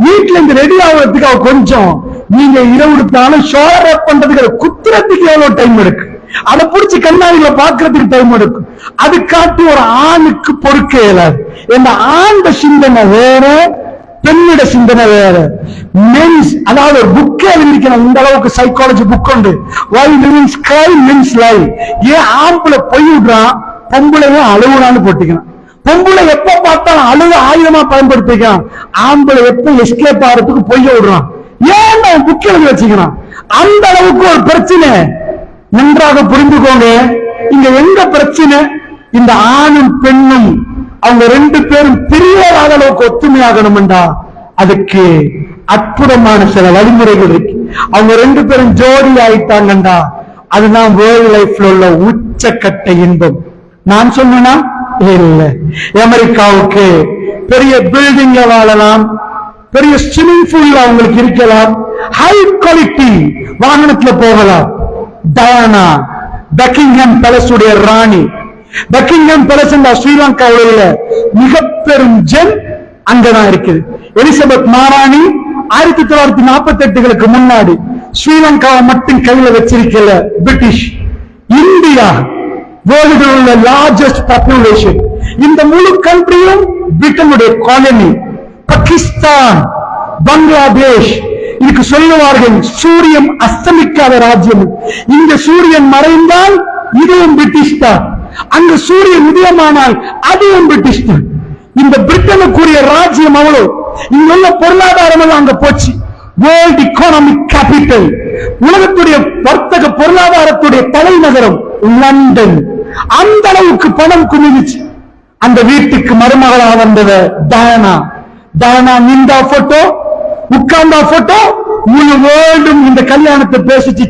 வீட்டுல இருந்து ரெடி ஆகுறதுக்கு அவ கொஞ்சம், நீங்க இரவு எடுத்தாலும் ஷோர் பண்றதுக்கு குத்துறதுக்கு எவ்வளவு டைம் எடுக்கு, அதை பிடிச்சி கண்ணாடியில பாக்குறதுக்கு டைம் எடுக்கும். அது காட்டி ஒரு ஆணுக்கு பொறுக்க இயலாது. இந்த ஆண்ட சிந்தனை வேற, பெண்ணிட சிந்தனை வேற. மென்ஸ், அதாவது ஒரு புக்கே எழுதிக்கணும். இந்த அளவுக்கு சைக்காலஜி புக் உண்டு. Why women's cry, men's lie. ஏன் ஆம்பளை பொய் விடுறான், பொம்பளையும் அழுகுறான்னு போட்டிக்கணும். பொம்பளை எப்ப பார்த்தாலும் அழுக ஆயுதமா பயன்படுத்திக்கலாம். ஆம்பளை எப்ப எஸ்கேப் ஆகிறதுக்கு பொய்ய விடுறான். ஏன் அவன் புக் எழுதி வச்சுக்கிறான். அந்த அளவுக்கு ஒரு பிரச்சனை. நன்றாக புரிந்துக்கோங்க. இங்க எங்க பிரச்சனை, இந்த ஆணும் பெண்ணும் அவங்க 2 பேரும் பிரியாத அளவுக்கு ஒத்துமையாகணும்டா, அதுக்கு அற்புதமான சில வழிமுறைகள் இருக்கு. அவங்க 2 பேரும் ஜோடி ஆயிட்டாங்கண்டா, அதுதான் வேர்ல்ட் லைஃப்ல உள்ள உச்சக்கட்ட இன்பம். நான் சொன்னா இல்ல. அமெரிக்காவுக்கு பெரிய பில்டிங்ல வாழலாம், பெரிய ஸ்விமிங் பூல்ல அவங்களுக்கு இருக்கலாம், ஹை குவாலிட்டி வாகனத்துல போகலாம். டயானா பக்கிங்ஹாம் பேலஸ் உடைய ராணி, பக்கிங்ஹாம் பேலஸ் ஸ்ரீலங்காவில் மிக பெரும் ஜெம் அங்கதான் இருக்குது. எலிசபெத் மகாராணி 1948களுக்கு முன்னாடி ஸ்ரீலங்காவை மட்டும் கையில வச்சிருக்கல பிரிட்டிஷ். இந்தியா வேர்ல்டில் உள்ள லார்ஜஸ்ட் பாப்புலேஷன். இந்த முழு கண்ட்ரியும் பிரிட்டனுடைய காலனி. பாகிஸ்தான், பங்களாதேஷ், இதுக்கு சொல்லுவார்கள் சூரியன் அஸ்தமிக்காத ராஜ்யம். இங்க சூரியன் மறைந்தால் இதுவும் பிரிட்டிஷ் தான், அங்க சூரியன் உதயமானால் அதுவும் பிரிட்டிஷ் தான். இந்த பிரிட்டனுக்குரிய ராஜ்யம் அவ்வளவு. இங்க உள்ள பொருளாதாரம் எல்லாம் அங்க போச்சு. வேர்ல்ட் எக்கானமிக் கேபிட்டல், உலகத்துடைய வர்த்தக பொருளாதாரத்துடைய தலைநகரம் லண்டன். அந்த அளவுக்கு பணம் குமிஞ்சிச்சு. அந்த வீட்டுக்கு மருமகளாக வந்தவ டயானா. டயானா நின்றா போட்டோ, உட்கார்ந்தா போட்டோ, முழு வேர்ல்டும் இந்த கல்யாணத்தை பேசிச்சு.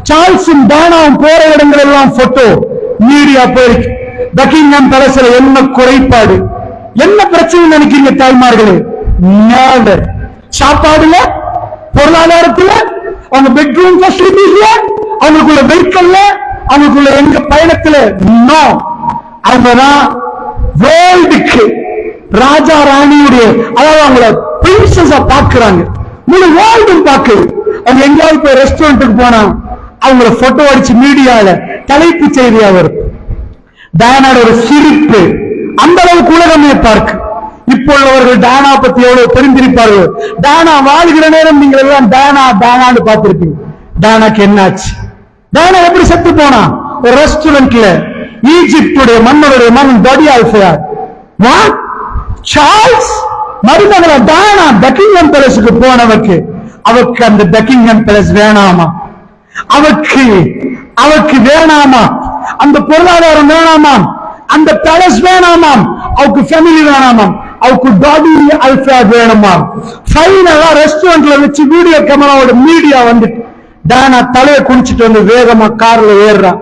சார்ல்ஸும் டயானாவும் போற இடங்கள் எல்லாம் போட்டோ மீடியா போயிருக்கு. பக்கிங்ஹாம் பேலஸ்ல என்ன குறைபாடு, என்ன பிரச்சனை நினைக்கிறீங்க தாய்மார்களே? சாப்பாடுல, பொருளாதாரத்துல, அவங்க பெட்ரூம் ஃபெசிலிட்டிஸ்ல, அவங்களுக்குள்ள வெஹிக்கல்ல, அவங்களுக்குள்ள எங்க பயணத்துல, அவங்கதான் வேர்ல்டுக்கு ராஜா ராணியுடைய, அதாவது அவங்கள பிரின்சஸா பாக்குறாங்க, முழு வேர்ல்டும் பாக்குது. அவங்க எங்கேயாவது போய் ரெஸ்டாரண்ட்டுக்கு போனா அவங்கள போட்டோ அடிச்சு மீடியால தலைப்பு செய்தியா வரும். டயானாவோட ஒரு சிரிப்பு அந்த அளவுக்கு உலகமே பார்க்கு. இப்போ உள்ளவர்கள் டயானா பத்தி எவ்வளவு தெரிந்திருப்பார்கள். டயானா வாழ்கிற நேரம் நீங்கள் எல்லாம் டயானா டயானான்னு பார்த்திருப்பீங்க. டயானாக்கு என்னாச்சு? டயானா எப்படி செத்து போனா? ஒரு ரெஸ்டாரண்ட்ல ஈஜிப்டுடைய மன்னருடைய மகன் டொடியால்ஃபா சார்ல்ஸ் மருமகள டயானா பக்கிங்ஹாம் பேலஸுக்கு போனவருக்கு அவருக்கு அந்த பக்கிங்ஹாம் பேலஸ் வேணாமா, அவருக்கு வேணாமா, அந்த பொருளாதாரம் வேணாமாம், அந்த பேலஸ் வேணாமாம், அவருக்கு ஃபேமிலி வேணாமாம், அவருக்கு டாடி அல்ஃபா வேணுமாம். ஃபைனலா ரெஸ்டாரண்ட்ல வச்சு வீடியோ கேமராவோட மீடியா வந்துட்டு டயானா தலையை குடிச்சிட்டு வந்து வேகமா கார்ல ஏறுறான்.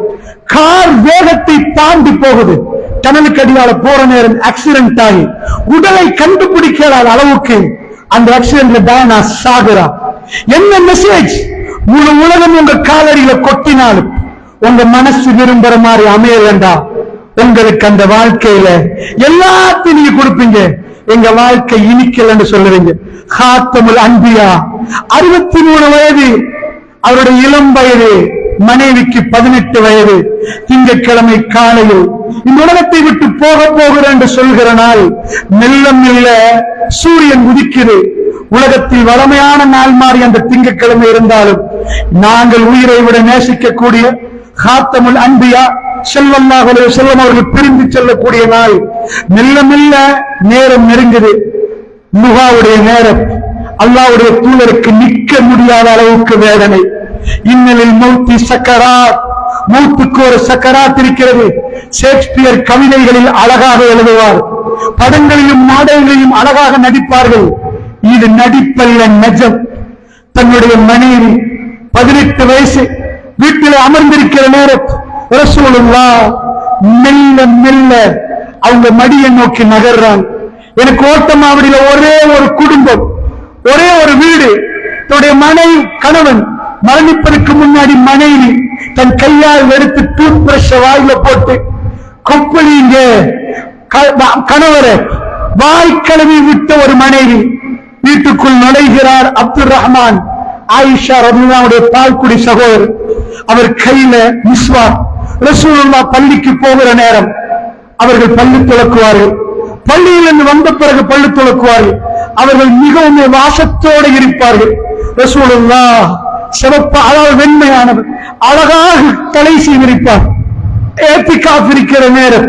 கார் வேகத்தை தாண்டி போகுது. டனலுக்கு அடியால போற நேரம் ஆக்சிடென்ட் ஆகி உடலை கண்டுபிடிக்காத அளவுக்கு அந்த ஆக்சிடென்ட்ல டயானா சாகுறா. என்ன மெசேஜ்? முழு உலகம் உங்க காலடியில கொட்டினாலும் உங்க மனசு விரும்புற மாதிரி அமையலண்டா உங்களுக்கு அந்த வாழ்க்கையில எல்லாத்தையும் நீங்க கொடுப்பீங்க. எங்க வாழ்க்கை இனிக்கலன்னு சொல்லுவீங்க. ஹாத்தமுல் அன்பியா 63 வயது, அவருடைய இளம் வயது, மனைவிக்கு 18 வயது. திங்கட்கிழமை காலையில் இந்த உலகத்தை விட்டு போக போகிறேன் என்று சொல்கிற நாள் மெல்ல மெல்ல சூரியன் உதிக்குது. உலகத்தில் வளமையான நாள் மாறி அந்த திங்கட்கிழமை இருந்தாலும் நாங்கள் உயிரை விட நேசிக்கக்கூடிய ஹாத்தமுல் அன்பியா ஸல்லல்லாஹு அலைஹி வஸல்லம் அவர்கள் பிரிந்து செல்லக்கூடிய நாள் மெல்ல மெல்ல நேரம் நெருங்குது. முகாவுடைய நேரம். அல்லாஹ்வுடைய தூதருக்கு நிற்க முடியாத அளவுக்கு வேதனை. இன்னலில் மௌத்தி சக்கராத், மௌத்துக்கு ஒரு சக்கராத் இருக்கிறது. ஷேக்ஸ்பியர் கவிதைகளில் அழகாக எழுதுவார், படங்களிலும் நாடகங்களிலும் அழகாக நடிப்பார்கள். இது நடிப்பல்ல, நிஜம். தன்னுடைய மனைவி 18 வயசு வீட்டில் அமர்ந்திருக்கிற நேரம் ரசூலுல்லாஹ் மெல்ல மெல்ல அவங்க மடியை நோக்கி நகர்றாங்க. எனக்கு ஓட்டமாவடியில ஒரே ஒரு குடும்பம், ஒரே ஒரு வீடு. தன்னுடைய மனைவி, கணவன் மரணிப்பதற்கு முன்னாடி மனைவி தன் கையால் எடுத்து டூத் பிரஷ் வாயில போட்டு கொப்பளிங்க கணவரை வாய் கழுவி விட்ட ஒரு மனைவி. வீட்டுக்குள் நுழைகிறார் அப்துல் ரஹ்மான், ஆயிஷா ரலியல்லாஹு பால்குடி சகோதரர். அவர் கையில மிஸ்வாக். ரசூலுல்லாஹ் பள்ளிக்கு போகிற நேரம் அவர்கள் பள்ளி துலக்குவார்கள். பள்ளியிலிருந்து வந்த பிறகு பள்ளி துலக்குவார்கள். அவர்கள் மிகவும் வாசத்தோடு இருப்பார்கள். ரசூலுல்லாஹ் சிறப்பு, அதாவது வெண்மையானவர், அழகாக தலை செய்திருப்பார். ஏத்திகாஃப் இருக்கிற நேரம்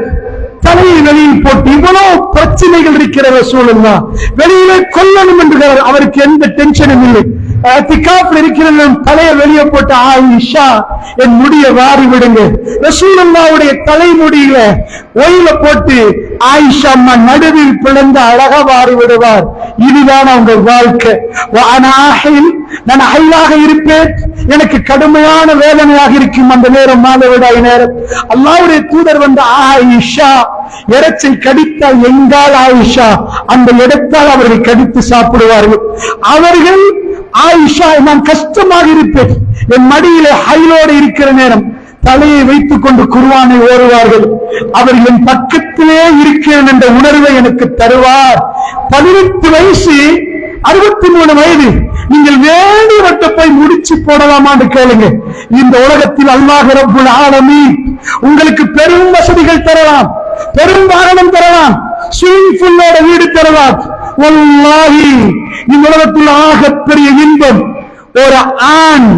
தலையை வெளியில் போட்டு இவ்வளவு பிரச்சனைகள் இருக்கிற ரசூலுல்லாஹ் வெளியிலே கொல்லணும் என்று அவருக்கு எந்த டென்ஷனும் இல்லை. இருக்கிற தலையை வெளியே போட்டு ஆயிஷா என் முடிய வாரி விடுங்க. ரசூலுல்லாஹ்வுடைய தலைமுடியில ஒயில போட்டு ஆயிஷா அம்மா நடுவில் பிளந்து அழகா வாரி விடுவார். இதுதான் அவங்க வாழ்க்கை. நான் அயலாக இருப்பேன், எனக்கு கடுமையான வேதனையாக இருக்கும் அந்த நேரம், மாதவிடாய் நேரம். அல்லாஹ்வுடைய தூதர் வந்து ஆயிஷா இறைச்சை கடித்தால் எங்கால் ஆயிஷா அந்த இடத்தால் அவர்கள் கடித்து சாப்பிடுவார்கள். அவர்கள் ஆயிஷா நான் கஷ்டமாக இருப்பேன், என் மடியில ஹைலோடு இருக்கிற நேரம் தலையை வைத்துக் கொண்டு குர்ஆனை ஓதுவார்கள். அவர்கள் என் பக்கத்திலே இருக்கிறேன் என்ற உணர்வை எனக்கு தருவார். 18 வயசு, 63 வயது. நீங்கள் வேண்டியவற்றை போய் முடிச்சு போடலாமான்னு கேளுங்க. இந்த உலகத்தில் அல்லாஹ் ரப்புல் ஆலமீன் உங்களுக்கு பெரும் வசதிகள் தரலாம், பெரும் வாகனம் தரலாம், ஸ்விமிங் பூலோட வீடு தரலாம். வல்லாஹி இந்த உலகத்தில் ஆகப்பெரிய இன்பம் ஒரு ஆண்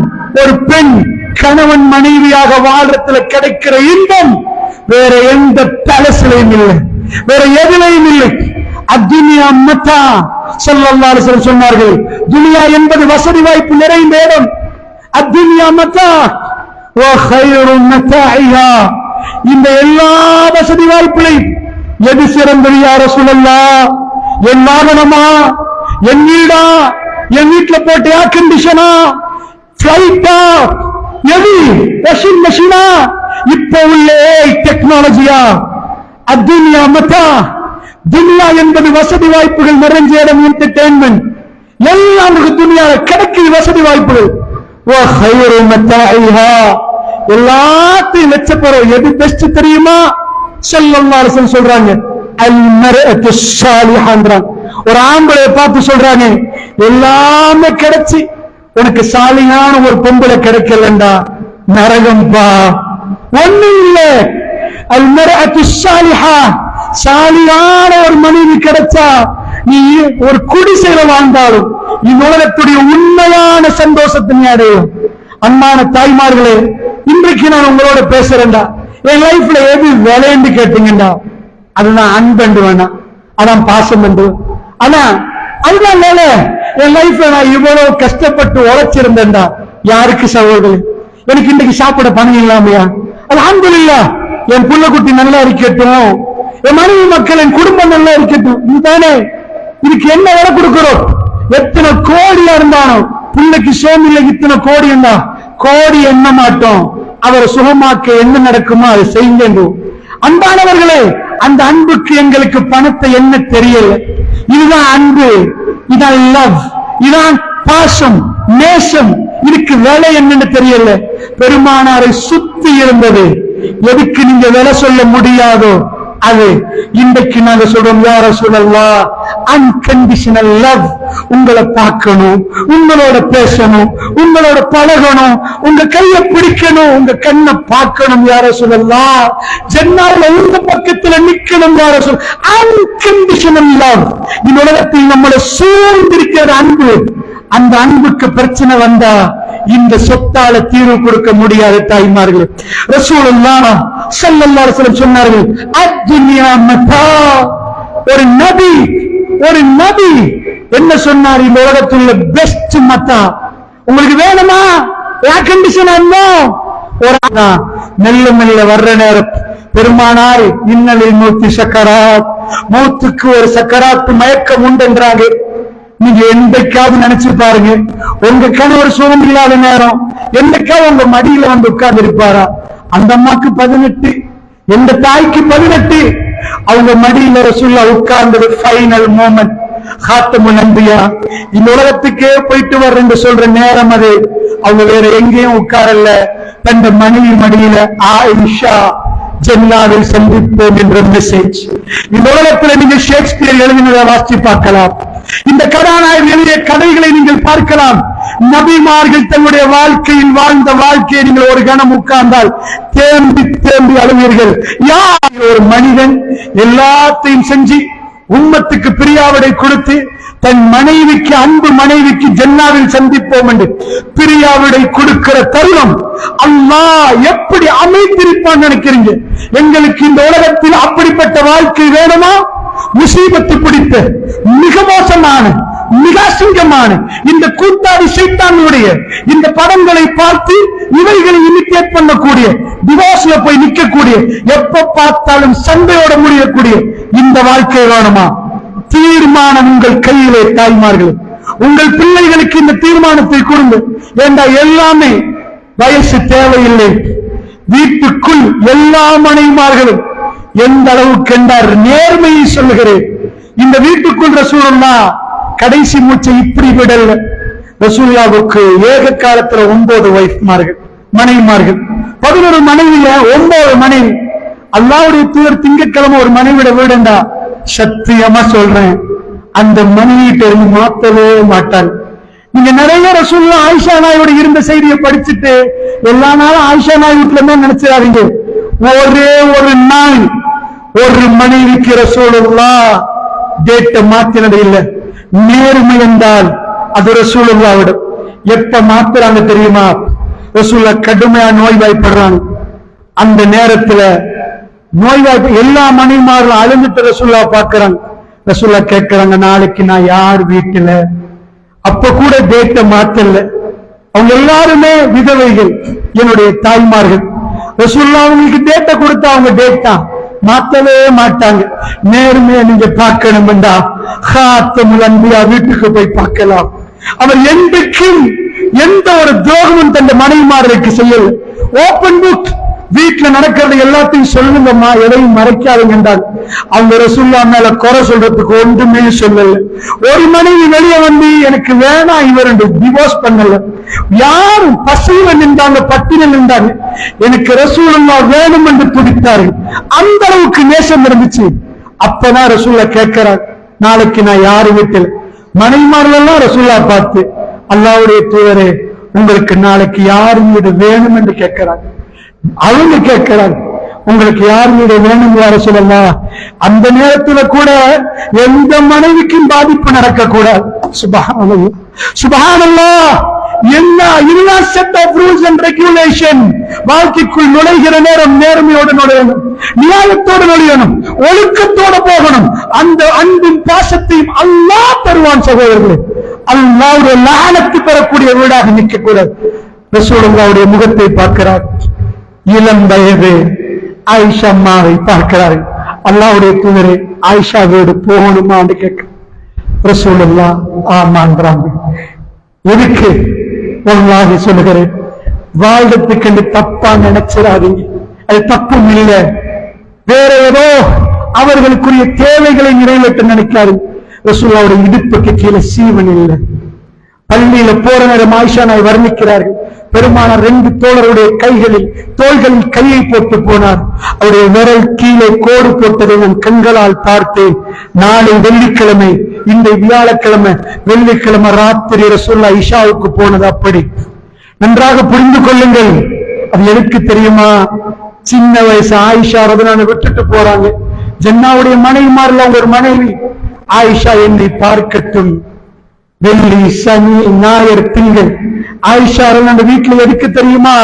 ஒரு பெண் கணவன் மனைவியாக வாழ்றதுல கிடைக்கிற இன்பம் வேற எந்த பேலஸ்லையும் இல்லை, வேற எதிலையும் இல்லை. அத்துனியா மத்தா ஸல்லல்லாஹு அலைஹி வஸல்லம் சொன்னார்கள், துனியா என்பது வசதி வாய்ப்பு நிறைந்த இடம். அத்துனியா மத்தா வ கைரு மத்தாஇஹா, இந்த எல்லா வசதி வாய்ப்புகளையும் எது சிறந்தது யா ரசூலல்லாஹ்? என் வாகனமா, என் வீடா, என் வீட்டுல போட்ட ஏர் கண்டிஷனா, பிளைட்டா, எது வாஷிங் மெஷினா, இப்ப உள்ள டெக்னாலஜியா? அத்துன்யா மதா, துன்யா என்பது வசதி வாய்ப்புகள் நிறைஞ்ச இடம், என்டர்டெயின்மெண்ட் எல்லாம் துன்யால கிடைக்குது, வசதி வாய்ப்புகள். எல்லாத்தையும் வெச்சப்போறோம். எது பெஸ்ட் தெரியுமா? ஸல்லல்லாஹு அலைஹி வஸல்லம் சொல்றாங்க, அல் மர்அத்து ஸாலிஹான்றாங்க. ஒரு ஆம்பளை பார்த்து சொல்றாங்க, எல்லாமே கிடைச்சி உனக்கு சாலியான ஒரு பொம்பளை கிடைக்கலண்டா நரகம்பா. ஒண்ணு இல்ல, அல் மர்அத்து ஸாலிஹா, சாலியான ஒரு மனைவி கிடைச்சா நீ ஒரு குடிசையில வாழ்ந்தாலும் இந்த உலகத்துடைய உண்மையான சந்தோஷத்தை நீ அடையும். அன்பான தாய்மார்களே, இன்றைக்கு நான் உங்களோட பேசுறேன்டா, என் லைஃப்ல எது விளையாண்டு கேட்டீங்கடா, அதுதான் அன்பு வேணாம், அதான் பாசம் என்று. ஆனா அதுதான் வேலை. என் லைஃப்ல நான் இவ்வளவு கஷ்டப்பட்டு உழைச்சிருந்தேன்டா, யாருக்கு சகோதரி? எனக்கு இன்றைக்கு சாப்பிட பணம் இல்லாமையா? அல்ஹம்துலில்லாஹ், என் புள்ள குட்டி நல்லா இருக்கட்டும், என் மனைவி மக்கள், என் குடும்பம் நல்லா இருக்கட்டும். இதுதானே இதுக்கு என்ன விலை கொடுக்கிறோம்? எத்தனை கோடியா இருந்தாலும் பிள்ளைக்கு சோமில்ல இத்தனை கோடி இருந்தா கோடி எண்ண மாட்டோம். அவரை சுகமாக்க என்ன நடக்குமோ அதை செய்யுங்க. அன்பானவர்களே, அந்த அன்புக்கு எங்களுக்கு பணத்தை என்ன தெரியல. இதுதான் அன்பு, இதான் லவ், இதான் பாசம், நேசம். இதுக்கு விலை என்னன்னு தெரியல. பெருமானாரை சுத்தி இருந்தது எதுக்கு நீங்க விலை சொல்ல முடியாதோ அது இன்றைக்கு நாங்க சொல்றோம், யா ரசூலல்லாஹ், அன்கண்டிஷனல் லவ். உங்களை பார்க்கணும், உங்களோட பேசணும், உங்களோட பழகணும், உங்க கையை பிடிக்கணும், உங்க கண்ணை பார்க்கணும், யா ரசூலல்லாஹ். ஜன்னாவுல உங்க பக்கத்துல நிக்கணும், யா ரசூல். Unconditional love. இந்த உலகத்தில் நம்மளை சூழ்ந்திருக்கிற அன்பு, அந்த அன்புக்கு பிரச்சனை வந்தா இந்த சொத்தால தீர்வு கொடுக்க முடியாத தாய்மார்கள். ரசூலுல்லாஹ் ஸல்லல்லாஹு அலைஹி வஸல்லம் சொன்னார்கள், அத்துன்யா மதா. ஒரு நபி என்ன சொன்னார்? இந்த உலகத்தில் உள்ள பெஸ்ட் மதா உங்களுக்கு வேணுமா? ஏர் கண்டிஷன் மெல்ல மெல்ல வர்ற நேரம் பெருமானார் இன்னலில் மௌத்தி சக்கராத், மௌத்துக்கு ஒரு சக்கராத்து மயக்கம் உண்டு என்றாங்க. நீங்க என்றைக்காவது நினைச்சு பாருங்க, உங்க கணவர் சுகம் இல்லாத நேரம் என்னைக்காவது உங்க மடியில வந்து உட்கார்ந்து இருப்பாரா? அந்த அம்மாக்கு 18, எந்த தாய்க்கு 18, அவங்க மடியில ரசூலுல்லாஹ் உட்கார்ந்தது ஃபைனல் மோமெண்ட். காத்தமுல் அன்பியா, இந்த உலகத்துக்கே போயிட்டு வர்றேன்னு சொல்ற நேரம் அது. அவங்க வேற எங்கேயும் உட்காரல, தன் மனைவி மடியில ஆயிஷா ஜன்னாவில் சந்திப்போம் என்ற மெசேஜ். இந்த உலகத்தில் நீங்கள் ஷேக்ஸ்பியர் எழுதினதை வாசித்து பார்க்கலாம். இந்த கதாநாயகர் எழுதிய கதைகளை நீங்கள் பார்க்கலாம். நபிமார்கள் தன்னுடைய வாழ்க்கையில் வாழ்ந்த வாழ்க்கையை நீங்கள் ஒரு கணம் உட்கார்ந்தால் தேம்பி தேம்பி அழுவீர்கள். யார் ஒரு மனிதன் எல்லாத்தையும் செஞ்சு உம்மத்துக்கு பிரியாவிடை கொடுத்து தன் மனைவிக்கு, அன்பு மனைவிக்கு ஜன்னாவில் சந்திப்போம் என்று பிரியாவிடை கொடுக்கிற தருணம் அல்லாஹ் எப்படி அமைத்திருப்பான் நினைக்கிறீங்க? எங்களுக்கு இந்த உலகத்தில் அப்படிப்பட்ட வாழ்க்கை வேணுமா? முசீபத்து பிடித்த மிக மோசமான, மிக அசிங்கமான இந்த கூத்தாடி சைத்தானுடைய இந்த படங்களை பார்த்து இவைகளை இமிட்டேட் பண்ணக்கூடிய, டிவோர்ஸ்ல போய் நிற்கக்கூடிய, எப்ப பார்த்தாலும் சண்டையோட முடியக்கூடிய இந்த வாழ்க்கை வேணுமா? தீர்மானம் உங்கள் கையிலே தாய்மார்கள். உங்கள் பிள்ளைகளுக்கு இந்த தீர்மானத்தை கொடுங்க. ஏண்டா எல்லாமே வயசு தேவையில்லை. வீட்டுக்குள் எல்லா மனைவிமார்களும் எந்த அளவுக்கு என்றார் நேர்மையை சொல்லுகிறேன். இந்த வீட்டுக்குள் ரசூலுல்லாஹ் கடைசி மூச்சை இப்படி விடல. ரசூலுல்லாஹ்வுக்கு ஏக காலத்துல 9 வைஃப்மார்கள், மனைவிமார்கள். 11 மனைவியில 9 மனைவி. அல்லாஹ்வுடைய தூதர் திங்கட்கிழமை ஒரு மனைவிட வீடுண்டா, சத்தியமா சொல்றேன், அந்த மனைவிட்ட இருந்து மாத்தவே மாட்டார். நீங்க நிறைய ரசூலுல்லாஹ் ஆயிஷா நாயோட இருந்த செய்தியை படிச்சுட்டு எல்லா நாளும் ஆயிஷா நாய் வீட்டுல தான் நினைச்சிடாதீங்க. ஒரே ஒரு நாள் ஒரு மனைவிக்கு ரசூலுல்லாஹ் டேட்ட மாத்தினது இல்லை. நேர்மை என்றால் அது ரசூலுல்லாஹ்விடம். எப்ப மாத்துறாங்க தெரியுமா? ரசூலுல்லாஹ் கடுமையா நோய்வாய்ப்படுறாங்க. அந்த நேரத்துல நோய்வாய்ப்பு எல்லா மனைவிமாரும் அழுந்துட்டு ரசூலுல்லாஹ் பாக்குறாங்க. ரசூலுல்லாஹ் கேட்கிறாங்க, நாளைக்கு நான் யார் வீட்டுல? அப்ப கூட டேட்ட மாத்தல. அவங்க எல்லாருமே விதவைகள், என்னுடைய தாய்மார்கள். ரசூலுல்லாஹ் அவங்களுக்கு டேட்ட கொடுத்தா அவங்க டேட்டா மாத்தவே மாட்டாங்க. நேர்மையா நீங்க பார்க்கணும் என்றா காத்தமுல் அன்பியா வீட்டுக்கு போய் பார்க்கலாம். அவர் என்றைக்கும் எந்த ஒரு துரோகமும் தன் மனைவிமார்களுக்கு செய்யல. ஓபன் புக், வீட்டுல நடக்கிறது எல்லாத்தையும் சொல்லுங்கம்மா, எதையும் மறைக்காதுங்க என்றால் அவங்க ரசூலுல்லாஹ் மேல குறை சொல்றதுக்கு ஒன்றுமே சொல்லல. ஒரு மனைவி வெளியே வந்து எனக்கு வேணாம் இவர் டிவோர்ஸ் பண்ணல. யாரும் பசியில நின்றாங்க, பட்டியல நின்றாங்க, எனக்கு ரசூலுல்லாஹ் வேணும் என்று துடித்தார்கள். அந்த அளவுக்கு நேசம் இருந்துச்சு. அப்பதான் ரசூலுல்லாஹ் கேட்கிறார், நாளைக்கு நான் யாரு வீட்டில் மனைவிமாரெல்லாம் ரசூலுல்லாஹ் பார்த்து, அல்லாஹ்வுடைய தூதரே உங்களுக்கு நாளைக்கு யார் வீடு வேணும் என்று கேட்கிறாங்க. அவங்க கேட்கிறாங்க, உங்களுக்கு யார் வீடு வேணும் யார சொல்லலாம். அந்த நேரத்துல கூட எந்த மனைவிக்கும் பாதிப்பு நடக்க கூடாது. சுப்ஹானல்லாஹ், சுப்ஹானல்லாஹ். எல்லா set of rules and regulation. வாழ்க்கைக்குள் நுழைகிற நேரம் நேர்மையோடு நுழையணும், நியாயத்தோடு நுழையணும், ஒழுக்கத்தோடு போகணும். அந்த அன்பின் பாசத்தையும் அல்லாஹ் தருவான் சகோதரர்களே. அல்லாஹ்வுடைய லானத்து பெறக்கூடிய வீடாக நிற்க கூடாது. ரசூலுல்லாஹ்வுடைய முகத்தை பார்க்கிறார். இளம் வயது ஆயிஷா அம்மாவை பார்க்கிறார்கள். அல்லாஹ்வுடைய தூதரே ஆயிஷா வீடு போகணுமா என்று கேட்க ரசூலுல்லாஹ் ஆமான்றாங்க. எதுக்கு? வல்லாஹி சொல்லுகிறேன், வாழ்றதுக்கு என்று தப்பா நினைச்சிடாதீங்க. அது தப்பும் இல்லை. வேற ஏதோ அவர்களுக்குரிய தேவைகளை நிறைவேற்ற நினைக்காது. ரசூலுல்லாஹ்வுடைய இடுப்புக்கு கீழே சீவன் இல்லை. பள்ளியில போற நேரம் ஆயிஷா நாய் வர்ணிக்கிறார்கள். பெருமானார் 2 தோழருடைய தோள்களில் கையை போட்டு போனார். அவருடைய விரல் கீழே கோடு போட்டதை நான் கண்களால் பார்த்தேன். நாளை வெள்ளிக்கிழமை, இந்த வியாழக்கிழமை, வெள்ளிக்கிழமை ராத்திரி ரசூலுல்லாஹ் இஷாவுக்கு போனது. அப்படி நன்றாக புரிந்து கொள்ளுங்கள். அது எதுக்கு தெரியுமா? சின்ன வயசு ஆயிஷா ரதியல்லாஹு விட்டுட்டு போறாங்க. ஜன்னாவுடைய மனைவிமார்ல ஒரு மனைவி ஆயிஷா என்னை பார்க்கட்டும். வெள்ளி, சனி, ஞாயிறு, திங்கள் ஆயிஷா அந்த வீட்டுல எதுக்கு தெரியுமா?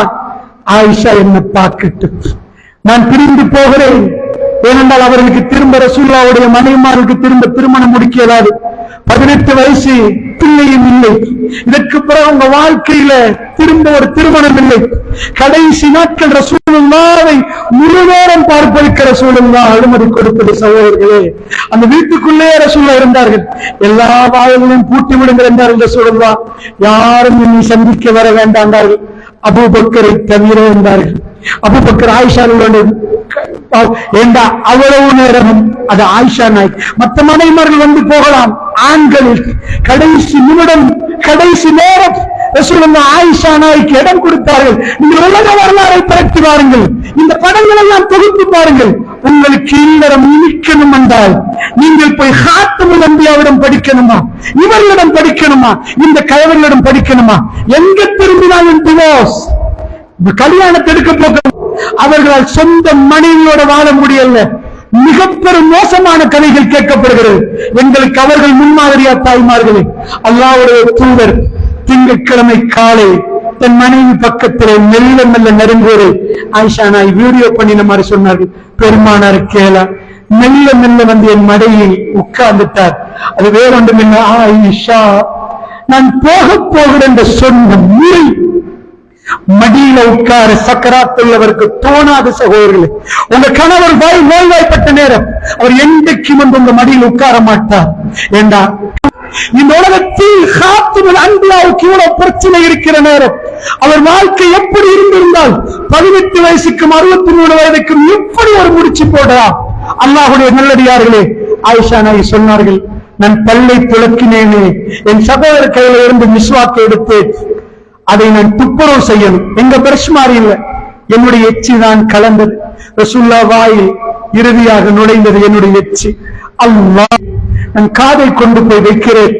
ஆயிஷா என்னை பார்க்கட்டும், நான் பிரிந்து போகிறேன். ஏனென்றால் அவர்களுக்கு திரும்ப ரசூலுல்லாஹ்வுடைய மனைவிமார்களுக்கு திரும்ப திருமணம் முடிக்கலாது. 18 வயசு, பிள்ளையும் இல்லை. இதற்கு பிறகு உங்க வாழ்க்கையில திரும்ப ஒரு திருமணம் இல்லை. கடைசி நாட்கள் ரசூலுல்லாஹ்வை முழு நேரம் பார்ப்பதற்கு ரசூலுல்லாஹ் அனுமதி கொடுத்தது. சகோதரர்களே, அந்த வீட்டுக்குள்ளே ரசூலுல்லாஹ் இருந்தார்கள். எல்லா வாயிலையும் பூட்டி விடுங்கள் என்றார்கள் ரசூலுல்லாஹ். யாரும் இனி சந்திக்க வர வேண்டாண்டார்கள், அபூபக்கரை தவிர என்றார்கள். அபூபக்கர் ஆயிஷாவோடு ஏண்டா அவ்வளவு நேரமும் அது ஆயிஷா நாய். மற்ற மனைவிமார்கள் வந்து போகலாம், ஆண்களில் கடைசி நிமிடம், கடைசி நேரம் ரசூலுல்லாஹ் ஆயிஷா நாய்க்கு இடம் கொடுத்தார்கள். நீங்கள் உலக வரலாறை பரப்பி பாருங்கள், இந்த படங்களை எல்லாம் தொகுத்து பாருங்கள். உங்களுக்கு இல்லறம் இனிக்கணும் என்றால் நீங்கள் போய் ஹாத்தமுல் அன்பியாவிடம் படிக்கணுமா, இவர்களிடம் படிக்கணுமா, இந்த கயவர்களிடம் படிக்கணுமா? எங்க திரும்பினாலும் டிவோர்ஸ், கல்யாணத்தை எடுக்க போக அவர்களால் சொந்த மனைவியோட வாழ முடியல. மிக பெரும் மோசமான கதைகள் கேட்கப்படுகிறது. எங்களுக்கு அவர்கள் முன்மாதிரியா தாய்மார்களே. அல்லாஹ்வுடைய தூதர் திங்கட்கிழமை காலை தன் மனைவி பக்கத்திலே மெல்ல மெல்ல நெருங்குவதை ஆயிஷா நாய் வீடியோ பண்ணின மாதிரி சொன்னார்கள். பெருமானார் கேளா மெல்ல மெல்ல வந்து என் மடியில் உட்கார்ந்துட்டார். அது வேறொன்றும் இல்லை, ஆயிஷா நான் போகிறேன் என்று சொன்ன முறை மடியில உட்கார சக்கராத்துள்ளவருக்கு தோணாத சகோதரர்களே. உங்க கணவர் நோய்வாய்ப்பட்ட நேரம் அவர் என்றைக்கும் வந்து உங்க மடியில் உட்கார மாட்டார். ஏண்டா இந்த உலகத்தில் ஹாத்திமுல் அன்பியாவுக்கு இவ்வளவு பிரச்சனை இருக்கிற நேரம் அவர் வாழ்க்கை எப்படி இருந்திருந்தால் 18 வயசுக்கும் 63 வயதுக்கும் எப்படி ஒரு முடிச்சு போடலாம்? அல்லாஹ்வுடைய நல்லடியார்களே, ஆயிஷா நாயகி சொன்னார்கள், நான் பல்லை துலக்கினேனே, என் சகோதரர் கையில இருந்து மிஸ்வாக்கை எடுத்து அதை நான் துப்புரவு செய்யணும். எங்க பிரஷ் மாறி இல்லை, என்னுடைய எச்சி தான் கலந்தது. ரசூலுல்லாஹ் வாயில் இறுதியாக நுழைந்தது என்னுடைய எச்சி. அல்லாஹ், நான் காதை கொண்டு போய் வைக்கிறேன்.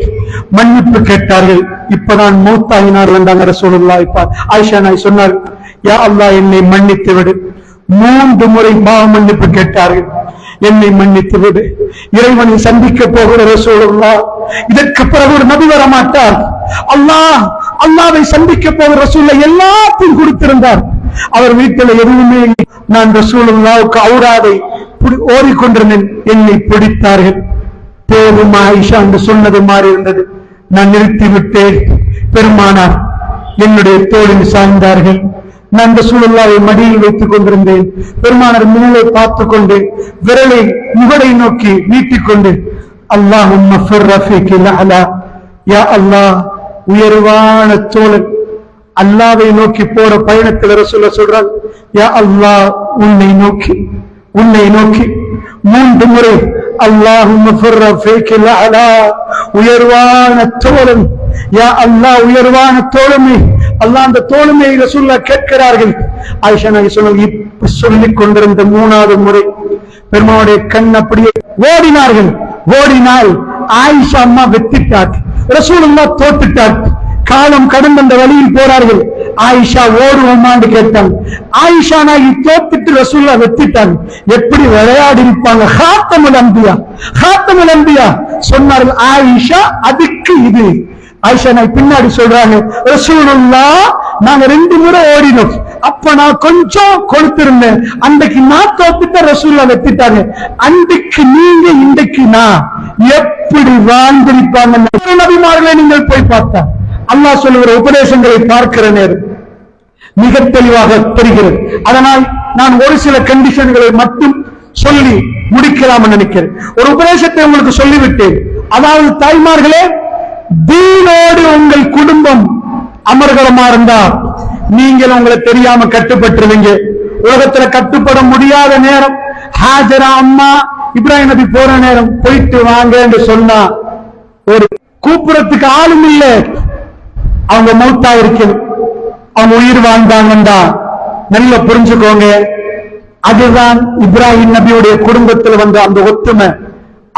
மன்னிப்பு கேட்டார்கள். இப்பதான் மௌத்தாயினார் வந்தாங்க ரசூலுல்லாஹ். ஆயிஷா நாய் சொன்னார், யா அல்லாஹ் என்னை மன்னித்து விடு. 3 முறை பாவ மன்னிப்பு கேட்டார்கள். என்னை மன்னித்து விடு. இறைவனை சந்திக்க போகிற ரசூலுல்லாஹ். இதற்கு பிறகு ஒரு நபி வர மாட்டார். அல்லாஹ்வை சந்திக்க போகிற ரசூலுல்லாஹ் எல்லாத்தையும் கொடுத்திருந்தார். அவர் வீட்டில் எதுவுமே இல்லை. நான் ரசூலுல்லாஹ்வுக்கு ஔராதை ஓடிக்கொண்டிருந்தேன். என்னை பிடித்தார்கள். போதும் ஆயிஷா என்று சொன்னது மாறி இருந்தது. நான் நிறுத்திவிட்டேன். பெருமானார் என்னுடைய தோளில் சாய்ந்தார்கள். நான் ரசூலுல்லாஹ்வை மடியில் வைத்துக் கொண்டிருந்தேன். பெருமானார் மேலே பார்த்துக் கொண்டு விரலை முகடை நோக்கி நீட்டிக்கொண்டு, அல்லாஹும்ம ஃபிர் ரஃபீகில் அலா, யா அல்லாஹ் உயர்வான தோழன் அல்லாவை நோக்கி போற பயணத்தில் ரசூலுல்லாஹ் சொல்றாங்க, யா அல்லாஹ் உன்னை நோக்கி 3 முறை அல்லாஹும்ம ஃபர்ரஃபீகில் அலா, உயர்வான தோழன், யா அல்லாஹ் உயர்வான தோழமை. அல்லாஹ் அந்த தோழமையை ரசூலுல்லாஹ் கேட்கிறார்கள். ஆயிஷா நபி சொன்னாங்க, இப்ப சொல்லிக் கொண்டிருந்த 3வது முறை பெருமானுடைய கண் அப்படியே ஓடினால் ஆயிஷா அம்மா வெத்திட்டார், ரசூலுல்லாஹ் தோத்துட்டார். காலம் கடந்த அந்த வழியில் போறார்கள். ஆயிஷா ஓடுவோமான்னு கேட்டாங்க. ஆயிஷா நாயகி தோத்துட்டு ரசூலுல்லாஹ் வெத்திட்டாங்க. எப்படி விளையாடி இருப்பாங்க. ஹாத்தமுல் அன்பியா சொன்னார்கள். ஆயிஷா அதுக்கு இது. ஆயிஷா நாயகி பின்னாடி சொல்றாங்க, ரசூலுல்லாஹ் நாங்க 2 முறை ஓடினோம், அப்ப நான் கொஞ்சம் கொடுத்திருந்தேன், அன்றைக்கு நான் தோத்துட்ட, ரசூலுல்லாஹ் வெத்திட்டாங்க. அன்றைக்கு நீங்க இன்றைக்கு நான் எப்படி வாழ்ந்திருப்பாங்க. நபிமார்களை நீங்கள் போய் பார்த்தா அல்லாஹ் சொல்லுகிற உபதேசங்களை பார்க்கிற நேரம் மிக தெளிவாக தெரிகிறது. அதனால் நான் ஒரு சில கண்டிஷன்களை மட்டும் சொல்லி முடிக்கலாம் நினைக்கிறேன். ஒரு உபதேசத்தை உங்களுக்கு சொல்லிவிட்டேன். அதாவது தாய்மார்களே, தீனோடு உங்கள் குடும்பம் அமர்கலமா இருந்தா நீங்கள் உங்களை தெரியாம கட்டுப்பட்டுருவீங்க. உலகத்துல கட்டுப்பட முடியாத நேரம், ஹாஜரா அம்மா இப்ராஹிம் நபி போற நேரம் போயிட்டு வாங்க என்று சொன்னா ஒரு கூப்புறத்துக்கு ஆளும் இல்லை. அவங்க மௌத்தா இருக்கணும், அவங்க உயிர் வாழ்ந்தாங்கண்டா நல்ல புரிஞ்சுக்கோங்க. அதுதான் இப்ராஹிம் நபியுடைய குடும்பத்தில் வந்த அந்த ஒத்துமை